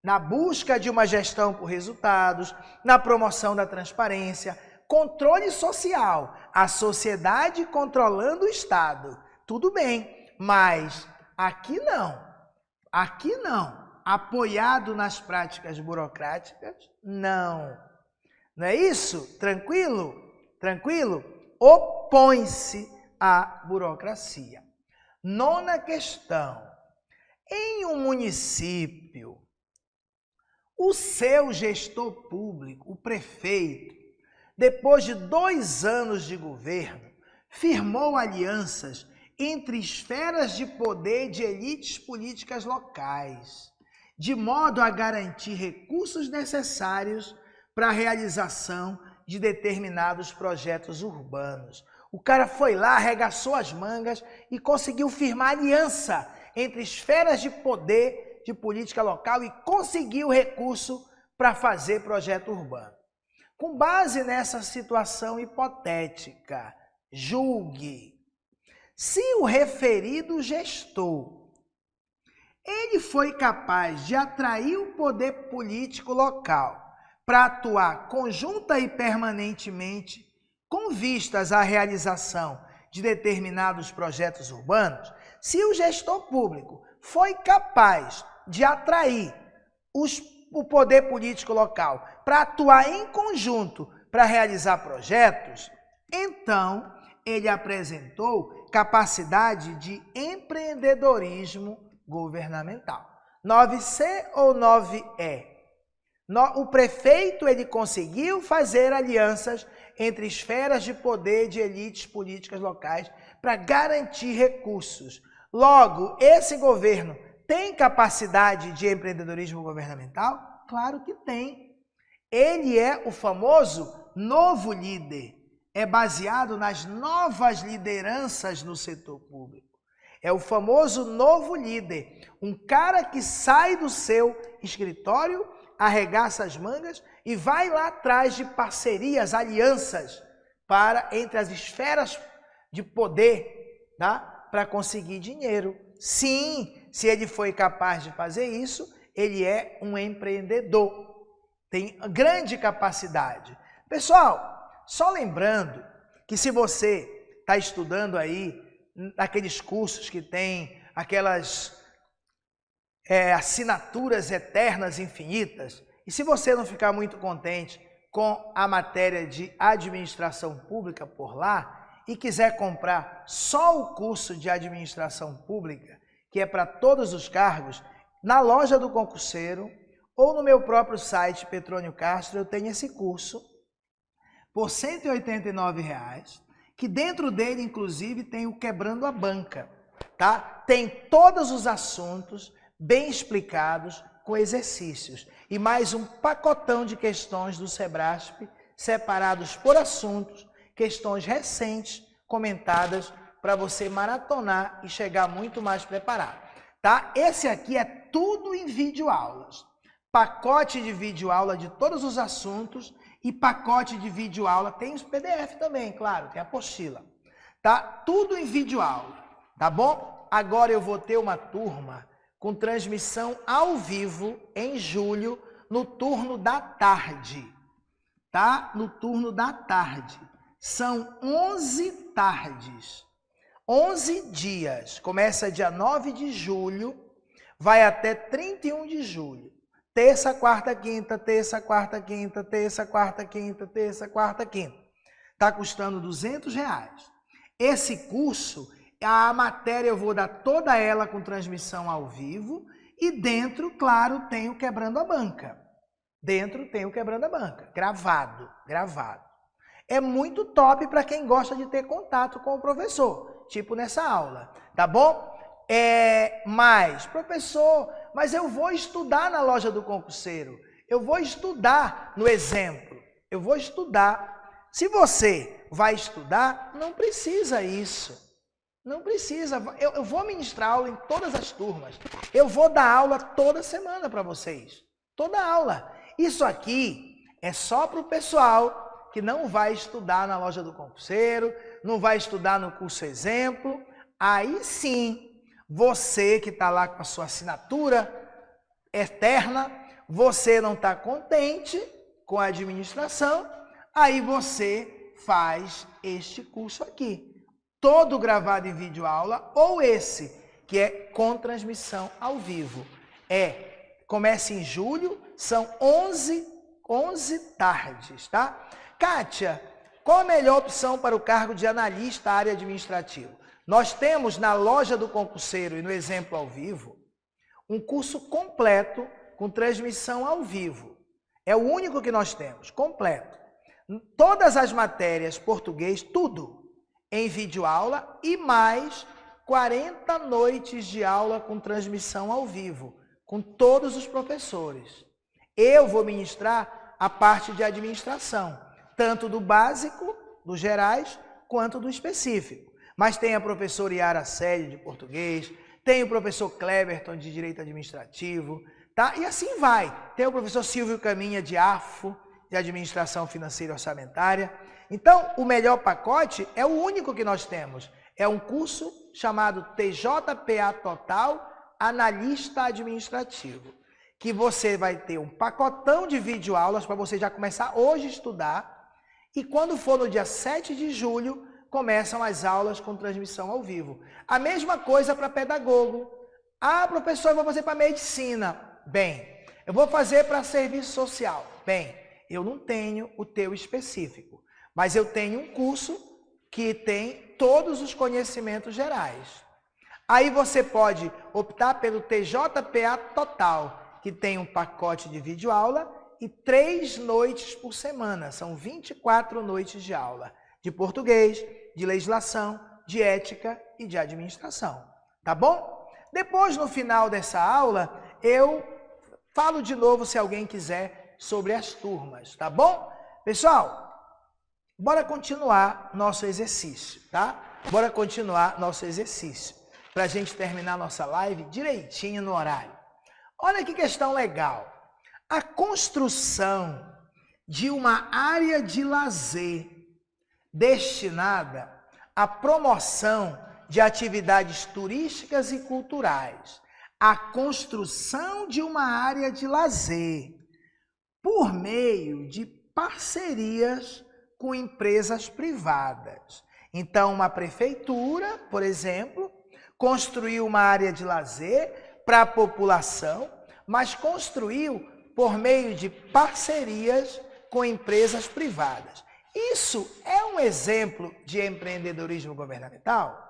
Na busca de uma gestão por resultados, na promoção da transparência, controle social, a sociedade controlando o Estado. Tudo bem, mas aqui não. Aqui não. Apoiado nas práticas burocráticas, não. Não é isso? Tranquilo? Tranquilo? Opõe-se à burocracia. 9ª questão. Em um município, o seu gestor público, o prefeito, depois de 2 anos de governo, firmou alianças entre esferas de poder de elites políticas locais, de modo a garantir recursos necessários para a realização de determinados projetos urbanos. O cara foi lá, arregaçou as mangas e conseguiu firmar aliança entre esferas de poder de política local e conseguiu recurso para fazer projeto urbano. Com base nessa situação hipotética, julgue se o referido gestor ele foi capaz de atrair o poder político local para atuar conjunta e permanentemente com vistas à realização de determinados projetos urbanos, se o gestor público foi capaz de atrair o poder político local para atuar em conjunto para realizar projetos, então ele apresentou capacidade de empreendedorismo governamental. 9C ou 9E? O prefeito ele conseguiu fazer alianças entre esferas de poder de elites políticas locais para garantir recursos. Logo, esse governo tem capacidade de empreendedorismo governamental? Claro que tem. Ele é o famoso novo líder. é baseado nas novas lideranças no setor público. É o famoso novo líder, um cara que sai do seu escritório, arregaça as mangas e vai lá atrás de parcerias, alianças entre as esferas de poder, tá? Para conseguir dinheiro. Sim, se ele foi capaz de fazer isso, ele é um empreendedor. Tem grande capacidade. Pessoal, só lembrando que se você está estudando aí, aqueles cursos que tem aquelas assinaturas eternas, infinitas, e se você não ficar muito contente com a matéria de administração pública por lá e quiser comprar só o curso de administração pública, que é para todos os cargos, na loja do concurseiro ou no meu próprio site Petrônio Castro, eu tenho esse curso por R$ 189,00, que dentro dele, inclusive, tem o Quebrando a Banca, tá? Tem todos os assuntos bem explicados, com exercícios. E mais um pacotão de questões do Sebrasp, separados por assuntos, questões recentes, comentadas, para você maratonar e chegar muito mais preparado, tá? Esse aqui é tudo em videoaulas. Pacote de videoaula de todos os assuntos e pacote de videoaula, tem os PDF também, claro, tem a apostila, tá? Tudo em videoaula, tá bom? Agora eu vou ter uma turma com transmissão ao vivo em julho, no turno da tarde, tá? No turno da tarde. São 11 tardes, 11 dias, começa dia 9 de julho, vai até 31 de julho. Terça, quarta, quinta, terça, quarta, quinta, terça, quarta, quinta, terça, quarta, quinta. Está custando R$200. Esse curso, a matéria eu vou dar toda ela com transmissão ao vivo e dentro, claro, tem o Quebrando a Banca. Dentro tem o Quebrando a Banca, gravado. É muito top para quem gosta de ter contato com o professor, tipo nessa aula, tá bom? Mas, professor, mas eu vou estudar na loja do concurseiro, eu vou estudar no exemplo, eu vou estudar. Se você vai estudar, não precisa isso. Não precisa, eu vou ministrar aula em todas as turmas. Eu vou dar aula toda semana para vocês. Toda aula. Isso aqui é só para o pessoal que não vai estudar na loja do concurseiro, não vai estudar no curso exemplo. Aí sim, você que está lá com a sua assinatura eterna, você não está contente com a administração, aí você faz este curso aqui. Todo gravado em videoaula, ou esse, que é com transmissão ao vivo. Começa em julho, são 11 tardes, tá? Kátia, qual a melhor opção para o cargo de analista área administrativa? Nós temos na loja do concurseiro e no exemplo ao vivo, um curso completo com transmissão ao vivo. É o único que nós temos, completo. Todas as matérias, português, tudo em videoaula e mais 40 noites de aula com transmissão ao vivo, com todos os professores. Eu vou ministrar a parte de administração, tanto do básico, dos gerais, quanto do específico. Mas tem a professora Yara Célia de português, tem o professor Cleberton de direito administrativo, tá? E assim vai. Tem o professor Silvio Caminha de AFO, de administração financeira e orçamentária. Então, o melhor pacote é o único que nós temos. É um curso chamado TJPA Total Analista Administrativo, que você vai ter um pacotão de videoaulas para você já começar hoje a estudar. E quando for no dia 7 de julho, começam as aulas com transmissão ao vivo. A mesma coisa para pedagogo. Ah, professor, eu vou fazer para medicina. Bem, eu vou fazer para serviço social. Bem, eu não tenho o teu específico, mas eu tenho um curso que tem todos os conhecimentos gerais. Aí você pode optar pelo TJPA Total, que tem um pacote de videoaula e 3 noites por semana. São 24 noites de aula, de português, de legislação, de ética e de administração. Tá bom? Depois, no final dessa aula, eu falo de novo, se alguém quiser, sobre as turmas. Tá bom? Pessoal, Bora continuar nosso exercício, tá? Bora continuar nosso exercício, para a gente terminar nossa live direitinho no horário. Olha que questão legal. A construção de uma área de lazer destinada à promoção de atividades turísticas e culturais. A construção de uma área de lazer por meio de parcerias com empresas privadas. Então, uma prefeitura, por exemplo, construiu uma área de lazer para a população, mas construiu por meio de parcerias com empresas privadas. Isso é um exemplo de empreendedorismo governamental,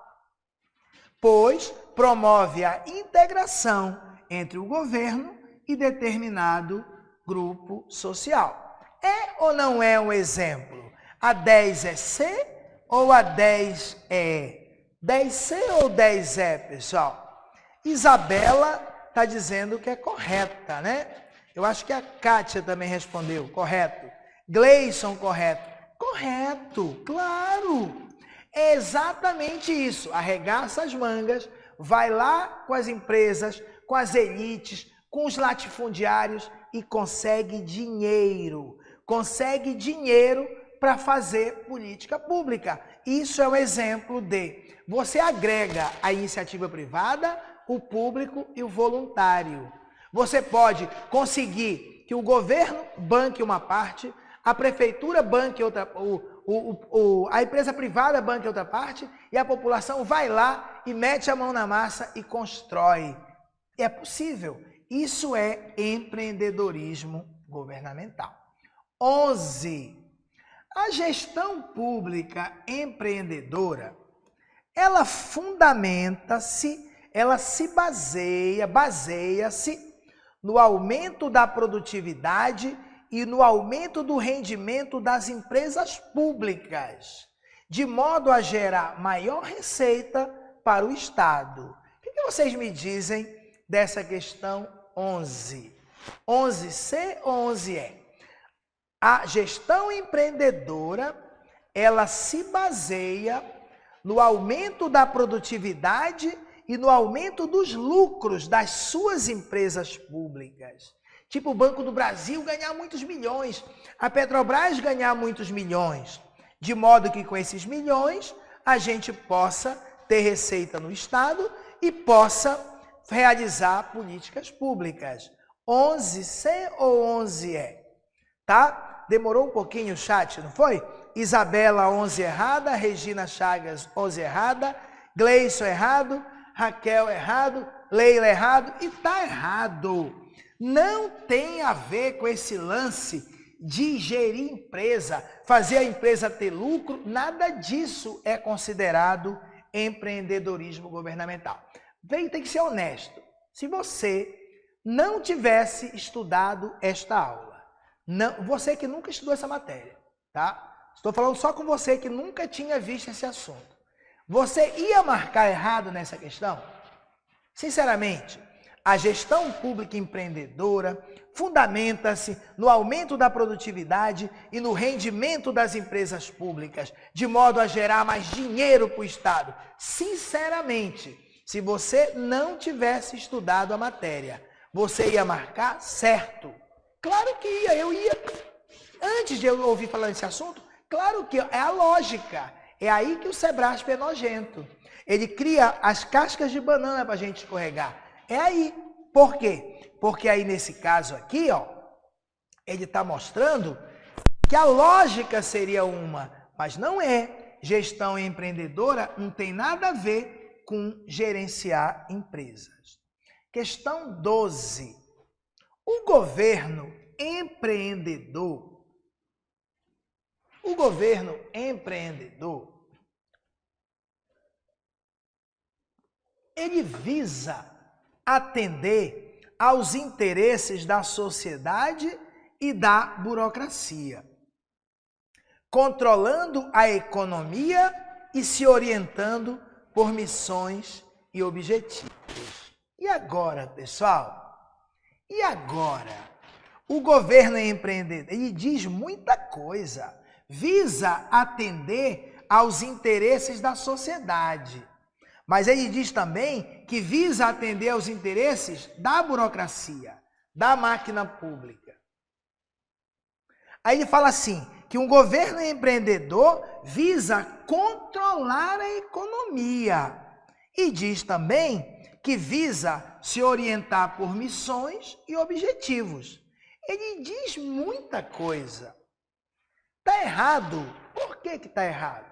pois promove a integração entre o governo e determinado grupo social. É ou não é um exemplo? A 10 é C ou a 10 é? 10C ou 10E, pessoal? Isabela está dizendo que é correta, né? Eu acho que a Kátia também respondeu, correto. Gleison, correto. Correto, claro. É exatamente isso. Arregaça as mangas, vai lá com as empresas, com as elites, com os latifundiários e consegue dinheiro. Consegue dinheiro para fazer política pública. Isso é um exemplo de você agrega a iniciativa privada, o público e o voluntário. Você pode conseguir que o governo banque uma parte, a prefeitura banque outra, a empresa privada banque outra parte e a população vai lá e mete a mão na massa e constrói. É possível. Isso é empreendedorismo governamental. 11. A gestão pública empreendedora, ela fundamenta-se, ela se baseia-se no aumento da produtividade e no aumento do rendimento das empresas públicas, de modo a gerar maior receita para o Estado. O que vocês me dizem dessa questão 11? 11C ou 11E? A gestão empreendedora, ela se baseia no aumento da produtividade e no aumento dos lucros das suas empresas públicas. Tipo o Banco do Brasil ganhar muitos milhões, a Petrobras ganhar muitos milhões, de modo que com esses milhões a gente possa ter receita no Estado e possa realizar políticas públicas. 11C ou 11E? Tá? Demorou um pouquinho o chat, não foi? Isabela, 11 errada, Regina Chagas, 11 errada, Gleison errado, Raquel errado, Leila errado e tá errado. Não tem a ver com esse lance de gerir empresa, fazer a empresa ter lucro, nada disso é considerado empreendedorismo governamental. Tem que ser honesto. Se você não tivesse estudado esta aula, você que nunca estudou essa matéria, tá? Estou falando só com você que nunca tinha visto esse assunto. Você ia marcar errado nessa questão? Sinceramente, a gestão pública empreendedora fundamenta-se no aumento da produtividade e no rendimento das empresas públicas, de modo a gerar mais dinheiro para o Estado. Sinceramente, se você não tivesse estudado a matéria, você ia marcar certo? Claro que ia, eu ia. Antes de eu ouvir falar desse assunto, claro que é a lógica. É aí que o Sebrasp é nojento. Ele cria as cascas de banana para a gente escorregar. É aí. Por quê? Porque aí nesse caso aqui, ó, ele está mostrando que a lógica seria uma, mas não é. Gestão empreendedora não tem nada a ver com gerenciar empresas. Questão 12. O governo empreendedor, ele visa atender aos interesses da sociedade e da burocracia, controlando a economia e se orientando por missões e objetivos. E agora, pessoal? E agora? O governo é empreendedor, ele diz muita coisa. visa atender aos interesses da sociedade. Mas ele diz também que visa atender aos interesses da burocracia, da máquina pública. Aí ele fala assim, que um governo empreendedor visa controlar a economia. E diz também que visa se orientar por missões e objetivos. Ele diz muita coisa. Está errado? Por que está errado?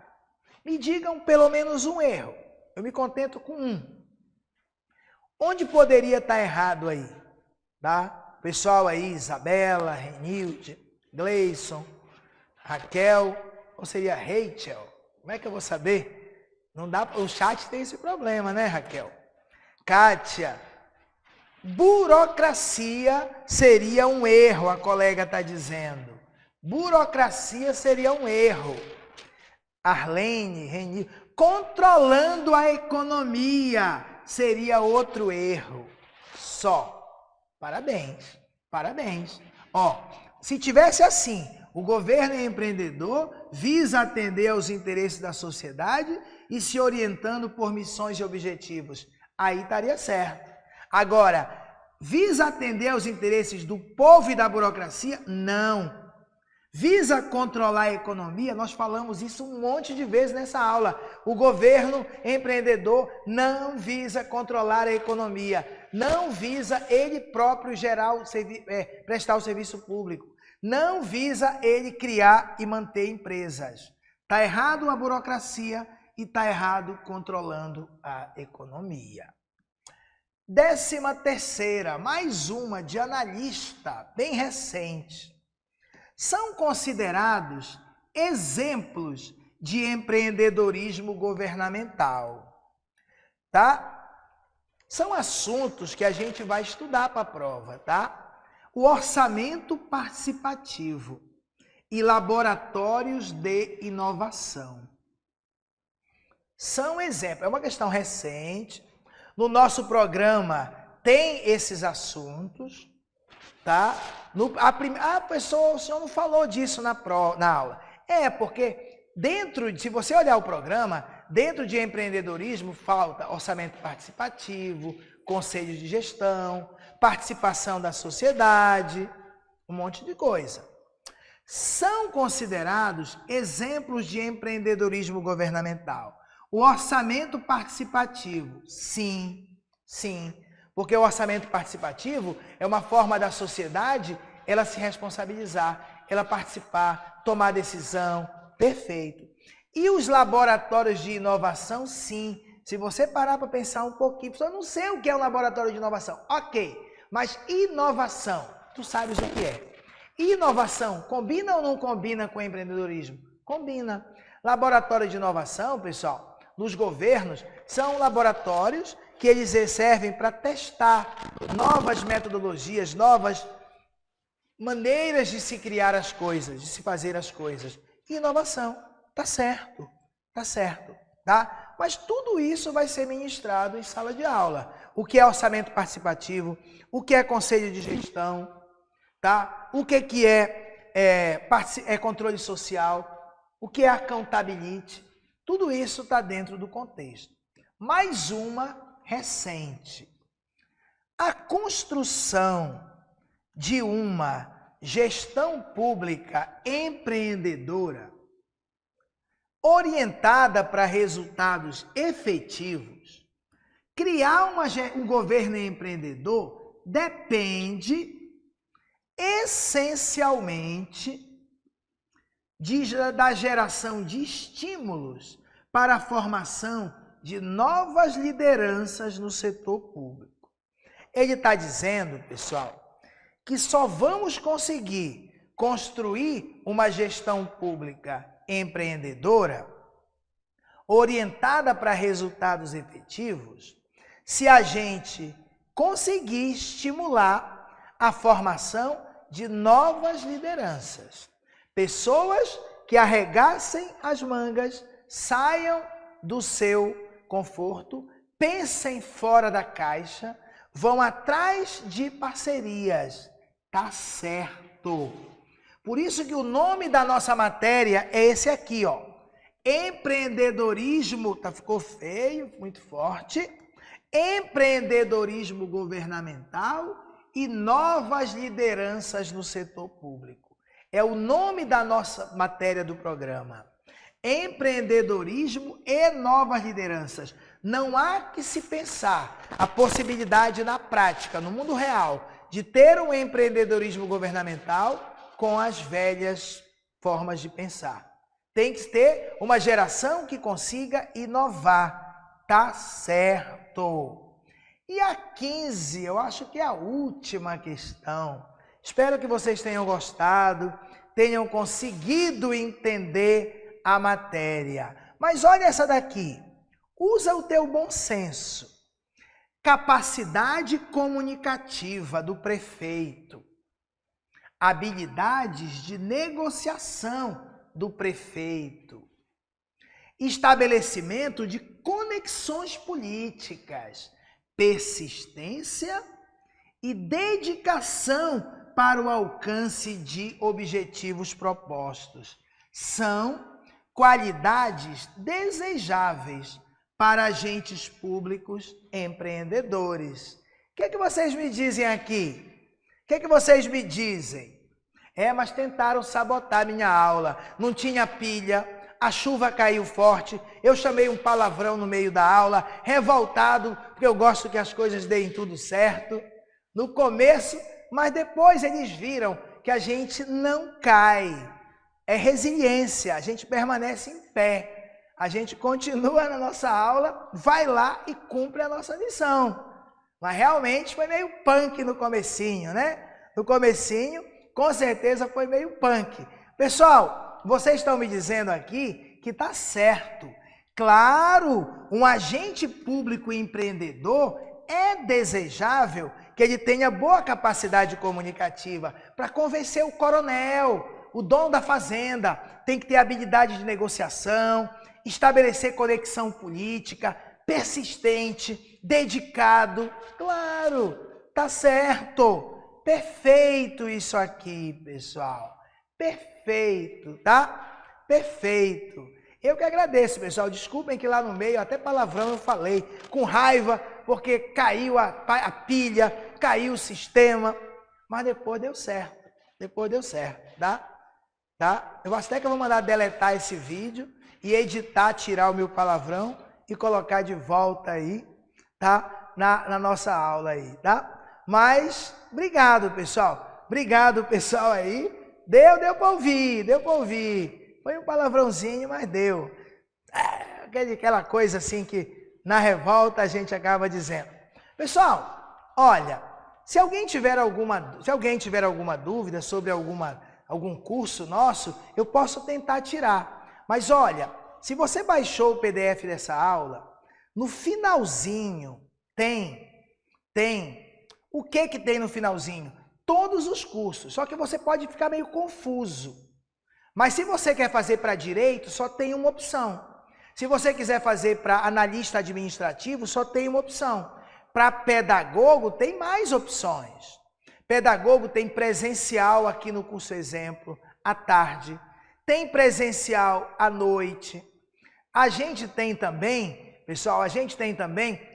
Me digam pelo menos um erro. Eu me contento com um. Onde poderia estar errado aí? Tá? Pessoal aí, Isabela, Renilde, Gleison, Raquel, ou seria Rachel? Como é que eu vou saber? Não dá, o chat tem esse problema, né, Raquel? Kátia, burocracia seria um erro, a colega está dizendo. Burocracia seria um erro. Arlene, Renilde, controlando a economia seria outro erro. Só. Parabéns, parabéns. Ó, se tivesse assim, o governo empreendedor visa atender aos interesses da sociedade e se orientando por missões e objetivos. Aí estaria certo. Agora, visa atender aos interesses do povo e da burocracia? Não. Visa controlar a economia? Nós falamos isso um monte de vezes nessa aula. O governo empreendedor não visa controlar a economia. Não visa ele próprio prestar o serviço público. Não visa ele criar e manter empresas. Está errado a burocracia e está errado controlando a economia. 13ª, mais uma de analista, bem recente. São considerados exemplos de empreendedorismo governamental. Tá? São assuntos que a gente vai estudar para a prova, tá? O orçamento participativo e laboratórios de inovação. São exemplos, é uma questão recente. No nosso programa tem esses assuntos, tá? Pessoal, o senhor não falou disso na aula. É, porque se você olhar o programa, dentro de empreendedorismo falta orçamento participativo, conselhos de gestão, participação da sociedade, um monte de coisa. São considerados exemplos de empreendedorismo governamental. O orçamento participativo, sim, sim. Porque o orçamento participativo é uma forma da sociedade ela se responsabilizar, ela participar, tomar decisão, perfeito. E os laboratórios de inovação, sim. Se você parar para pensar um pouquinho, eu não sei o que é um laboratório de inovação. Ok, mas inovação, tu sabes o que é. Inovação, combina ou não combina com empreendedorismo? Combina. Laboratório de inovação, pessoal, nos governos, são laboratórios que eles servem para testar novas metodologias, novas maneiras de se criar as coisas, de se fazer as coisas. Inovação, tá certo, tá? Mas tudo isso vai ser ministrado em sala de aula. O que é orçamento participativo, o que é conselho de gestão, tá? O que é controle social, o que é accountability, tudo isso está dentro do contexto. Mais uma recente. A construção de uma gestão pública empreendedora orientada para resultados efetivos, criar um governo empreendedor depende essencialmente da geração de estímulos para a formação de novas lideranças no setor público. Ele está dizendo, pessoal, que só vamos conseguir construir uma gestão pública empreendedora orientada para resultados efetivos se a gente conseguir estimular a formação de novas lideranças. Pessoas que arregassem as mangas, saiam do seu conforto, pensem fora da caixa, vão atrás de parcerias. Tá certo. Por isso que o nome da nossa matéria é esse aqui, ó. Empreendedorismo, ficou feio, muito forte. Empreendedorismo governamental e novas lideranças no setor público. É o nome da nossa matéria do programa. Empreendedorismo e novas lideranças. Não há que se pensar a possibilidade na prática, no mundo real, de ter um empreendedorismo governamental com as velhas formas de pensar. Tem que ter uma geração que consiga inovar. Tá certo. E a 15, eu acho que é a última questão. Espero que vocês tenham gostado, tenham conseguido entender a matéria. Mas olha essa daqui. Usa o teu bom senso. Capacidade comunicativa do prefeito. Habilidades de negociação do prefeito. Estabelecimento de conexões políticas. Persistência e dedicação para o alcance de objetivos propostos. São qualidades desejáveis para agentes públicos empreendedores. O que vocês me dizem aqui? O que vocês me dizem? Mas tentaram sabotar minha aula. Não tinha pilha, a chuva caiu forte, eu chamei um palavrão no meio da aula, revoltado, porque eu gosto que as coisas deem tudo certo. No começo, mas depois eles viram que a gente não cai. É resiliência, a gente permanece em pé. A gente continua na nossa aula, vai lá e cumpre a nossa missão. Mas realmente foi meio punk no comecinho, né? No comecinho, com certeza foi meio punk. Pessoal, vocês estão me dizendo aqui que tá certo. Claro, um agente público empreendedor é desejável que ele tenha boa capacidade comunicativa para convencer o coronel, o dono da fazenda, tem que ter habilidade de negociação, estabelecer conexão política, persistente, dedicado. Claro, tá certo. Perfeito isso aqui, pessoal. Perfeito, tá? Perfeito. Eu que agradeço, pessoal. Desculpem que lá no meio, até palavrão eu falei, com raiva, porque caiu a pilha, caiu o sistema, mas depois deu certo. Depois deu certo, tá? Eu acho até que eu vou mandar deletar esse vídeo e editar, tirar o meu palavrão e colocar de volta aí, tá? Na nossa aula aí, tá? Mas, obrigado, pessoal. Obrigado, pessoal aí. Deu para ouvir, Foi um palavrãozinho, mas deu. Aquela coisa assim que na revolta a gente acaba dizendo. Pessoal, olha, se alguém tiver alguma dúvida sobre algum curso nosso, eu posso tentar tirar. Mas olha, se você baixou o PDF dessa aula, no finalzinho tem. O que tem no finalzinho? Todos os cursos, só que você pode ficar meio confuso. Mas se você quer fazer para direito, só tem uma opção. Se você quiser fazer para analista administrativo, só tem uma opção. Para pedagogo, tem mais opções. Pedagogo tem presencial aqui no curso exemplo, à tarde. Tem presencial à noite. A gente tem também, pessoal,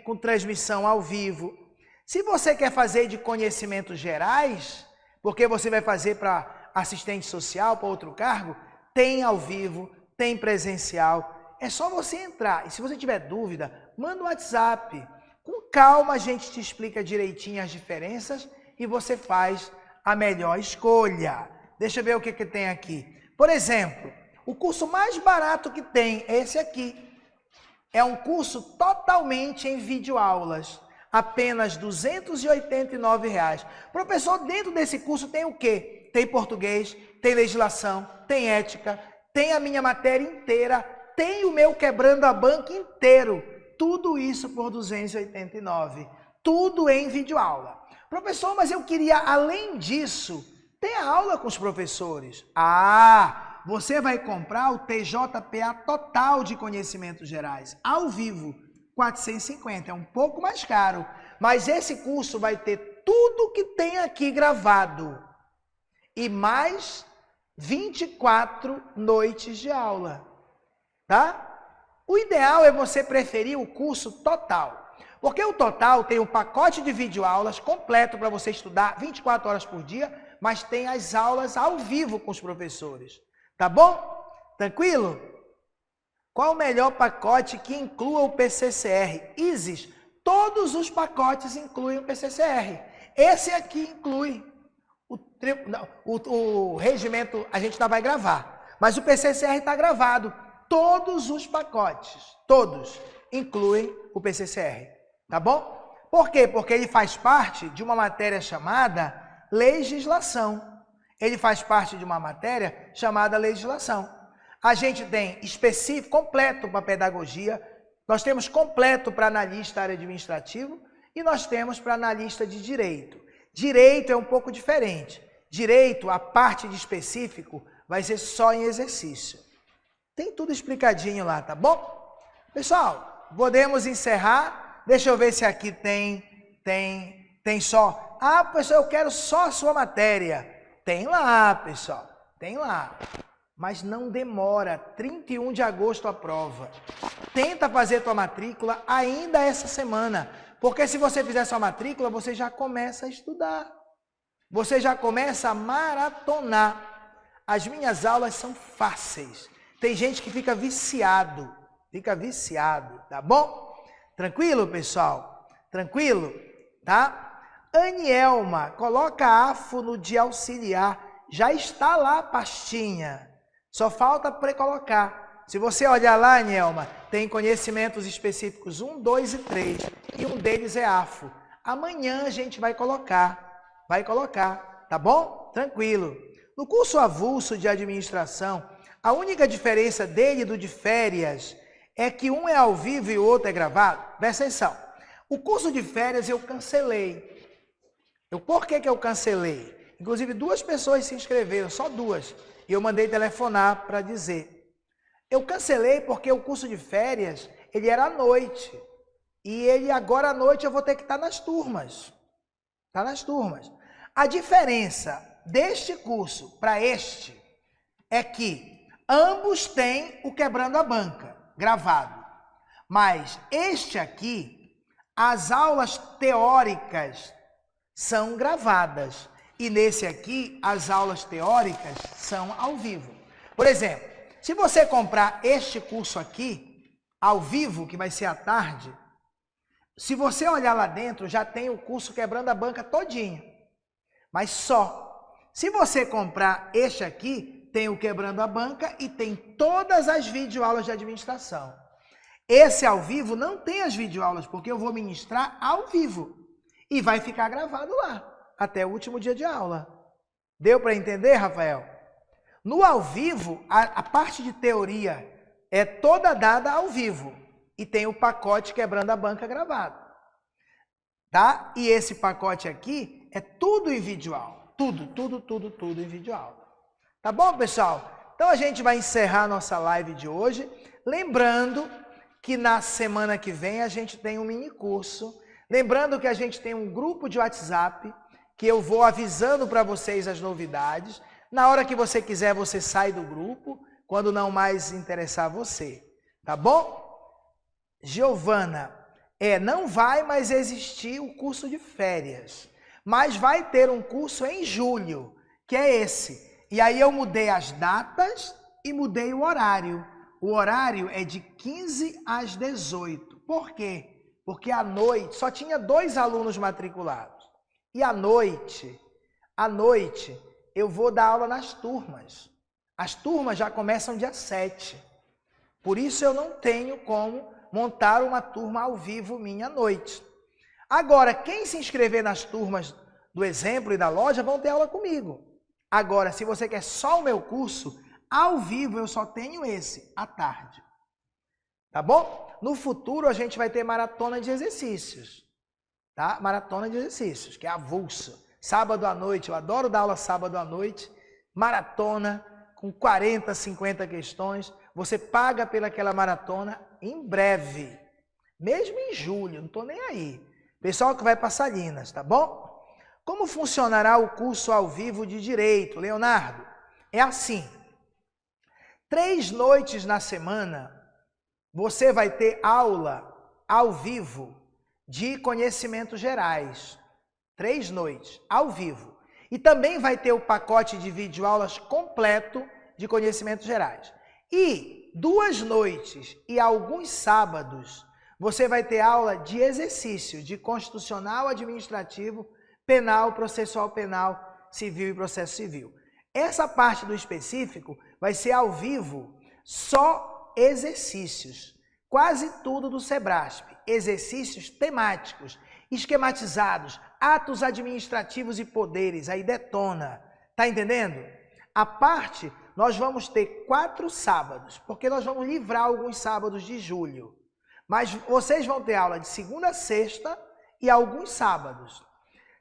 com transmissão ao vivo. Se você quer fazer de conhecimentos gerais, porque você vai fazer para assistente social, para outro cargo, tem ao vivo, tem presencial. É só você entrar. E se você tiver dúvida, manda um WhatsApp. Com calma a gente te explica direitinho as diferenças e você faz a melhor escolha. Deixa eu ver o que tem aqui. Por exemplo, o curso mais barato que tem é esse aqui. É um curso totalmente em videoaulas. Apenas R$ 289. Professor, dentro desse curso tem o quê? Tem português, tem legislação, tem ética, tem a minha matéria inteira, tem o meu quebrando a banca inteiro. Tudo isso por R$ 289. Tudo em videoaula. Professor, mas eu queria, além disso, ter aula com os professores. Você vai comprar o TJPA Total de Conhecimentos Gerais, ao vivo. 450, é um pouco mais caro, mas esse curso vai ter tudo que tem aqui gravado e mais 24 noites de aula, tá? O ideal é você preferir o curso total, porque o total tem um pacote de videoaulas completo para você estudar 24 horas por dia, mas tem as aulas ao vivo com os professores, tá bom? Tranquilo? Qual o melhor pacote que inclua o PCCR? Isis, todos os pacotes incluem o PCCR. Esse aqui inclui o regimento, a gente ainda vai gravar, mas o PCCR está gravado. Todos os pacotes, todos, incluem o PCCR, tá bom? Por quê? Porque ele faz parte de uma matéria chamada legislação. Ele faz parte de uma matéria chamada legislação. A gente tem específico, completo para pedagogia, nós temos completo para analista área administrativo e nós temos para analista de direito. Direito é um pouco diferente. Direito, a parte de específico, vai ser só em exercício. Tem tudo explicadinho lá, tá bom? Pessoal, podemos encerrar. Deixa eu ver se aqui tem só. Ah, pessoal, eu quero só a sua matéria. Tem lá, pessoal, tem lá. Mas não demora, 31 de agosto a prova. Tenta fazer tua matrícula ainda essa semana, porque se você fizer sua matrícula, você já começa a estudar. Você já começa a maratonar. As minhas aulas são fáceis. Tem gente que fica viciado, tá bom? Tranquilo, pessoal? Tranquilo? Tá? Anielma, coloca AFO no de auxiliar. Já está lá a pastinha. Só falta pré-colocar. Se você olhar lá, Anielma, tem conhecimentos específicos 1, 2 e 3. E um deles é AFO. Amanhã a gente vai colocar. Tá bom? Tranquilo. No curso avulso de administração, a única diferença dele e do de férias é que um é ao vivo e o outro é gravado. Presta atenção. O curso de férias eu cancelei. Por que eu cancelei? Inclusive 2 pessoas se inscreveram, só 2. E eu mandei telefonar para dizer. Eu cancelei porque o curso de férias, ele era à noite. E ele agora à noite eu vou ter que estar nas turmas. Tá nas turmas. A diferença deste curso para este é que ambos têm o Quebrando a Banca, gravado. Mas este aqui, as aulas teóricas são gravadas. E nesse aqui, as aulas teóricas são ao vivo. Por exemplo, se você comprar este curso aqui, ao vivo, que vai ser à tarde, se você olhar lá dentro, já tem o curso Quebrando a Banca todinho. Mas só. Se você comprar este aqui, tem o Quebrando a Banca e tem todas as videoaulas de administração. Esse ao vivo não tem as videoaulas, porque eu vou ministrar ao vivo. E vai ficar gravado lá, até o último dia de aula. Deu para entender, Rafael? No ao vivo, a parte de teoria é toda dada ao vivo. E tem o pacote Quebrando a Banca gravado. Tá? E esse pacote aqui é tudo em videoaula. Tudo em videoaula. Tá bom, pessoal? Então a gente vai encerrar a nossa live de hoje. Lembrando que na semana que vem a gente tem um mini curso. Lembrando que a gente tem um grupo de WhatsApp que eu vou avisando para vocês as novidades. Na hora que você quiser, você sai do grupo, quando não mais interessar você. Tá bom? Giovana, não vai mais existir o curso de férias, mas vai ter um curso em julho, que é esse. E aí eu mudei as datas e mudei o horário. O horário é de 15 às 18. Por quê? Porque à noite, só tinha 2 alunos matriculados. E à noite, eu vou dar aula nas turmas. As turmas já começam dia 7. Por isso eu não tenho como montar uma turma ao vivo minha à noite. Agora, quem se inscrever nas turmas do Exemplo e da Loja vão ter aula comigo. Agora, se você quer só o meu curso, ao vivo eu só tenho esse, à tarde. Tá bom? No futuro a gente vai ter maratona de exercícios. Tá? Maratona de exercícios, que é avulsa. Sábado à noite, eu adoro dar aula sábado à noite. Maratona, com 40, 50 questões. Você paga pelaquela maratona em breve. Mesmo em julho, não estou nem aí. Pessoal que vai para Salinas, tá bom? Como funcionará o curso ao vivo de Direito, Leonardo? É assim, 3 noites na semana, você vai ter aula ao vivo de conhecimentos gerais. 3 noites, ao vivo. E também vai ter o pacote de videoaulas completo de conhecimentos gerais. E 2 noites e alguns sábados, você vai ter aula de exercício de constitucional, administrativo, penal, processual penal, civil e processo civil. Essa parte do específico vai ser ao vivo, só exercícios. Quase tudo do Sebrasp. Exercícios temáticos, esquematizados, atos administrativos e poderes, aí detona. Tá entendendo? A parte, nós vamos ter 4 sábados, porque nós vamos livrar alguns sábados de julho. Mas vocês vão ter aula de segunda a sexta e alguns sábados.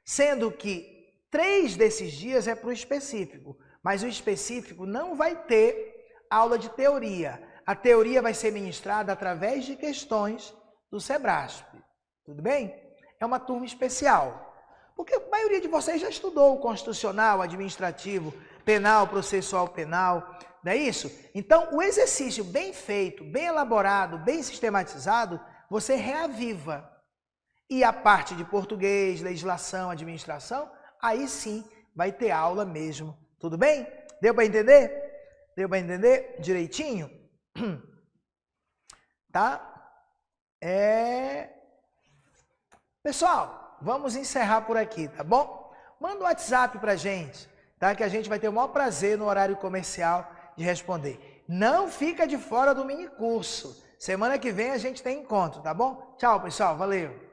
Sendo que 3 desses dias é para o específico, mas o específico não vai ter aula de teoria. A teoria vai ser ministrada através de questões do Sebrasp. Tudo bem? É uma turma especial. Porque a maioria de vocês já estudou o constitucional, administrativo, penal, processual penal, não é isso? Então, o exercício bem feito, bem elaborado, bem sistematizado, você reaviva. E a parte de português, legislação, administração, aí sim vai ter aula mesmo. Tudo bem? Deu para entender? Deu para entender direitinho? Tá? Pessoal, vamos encerrar por aqui, tá bom? Manda um WhatsApp pra gente, tá? Que a gente vai ter o maior prazer no horário comercial de responder. Não fica de fora do mini curso. Semana que vem a gente tem encontro, tá bom? Tchau, pessoal. Valeu!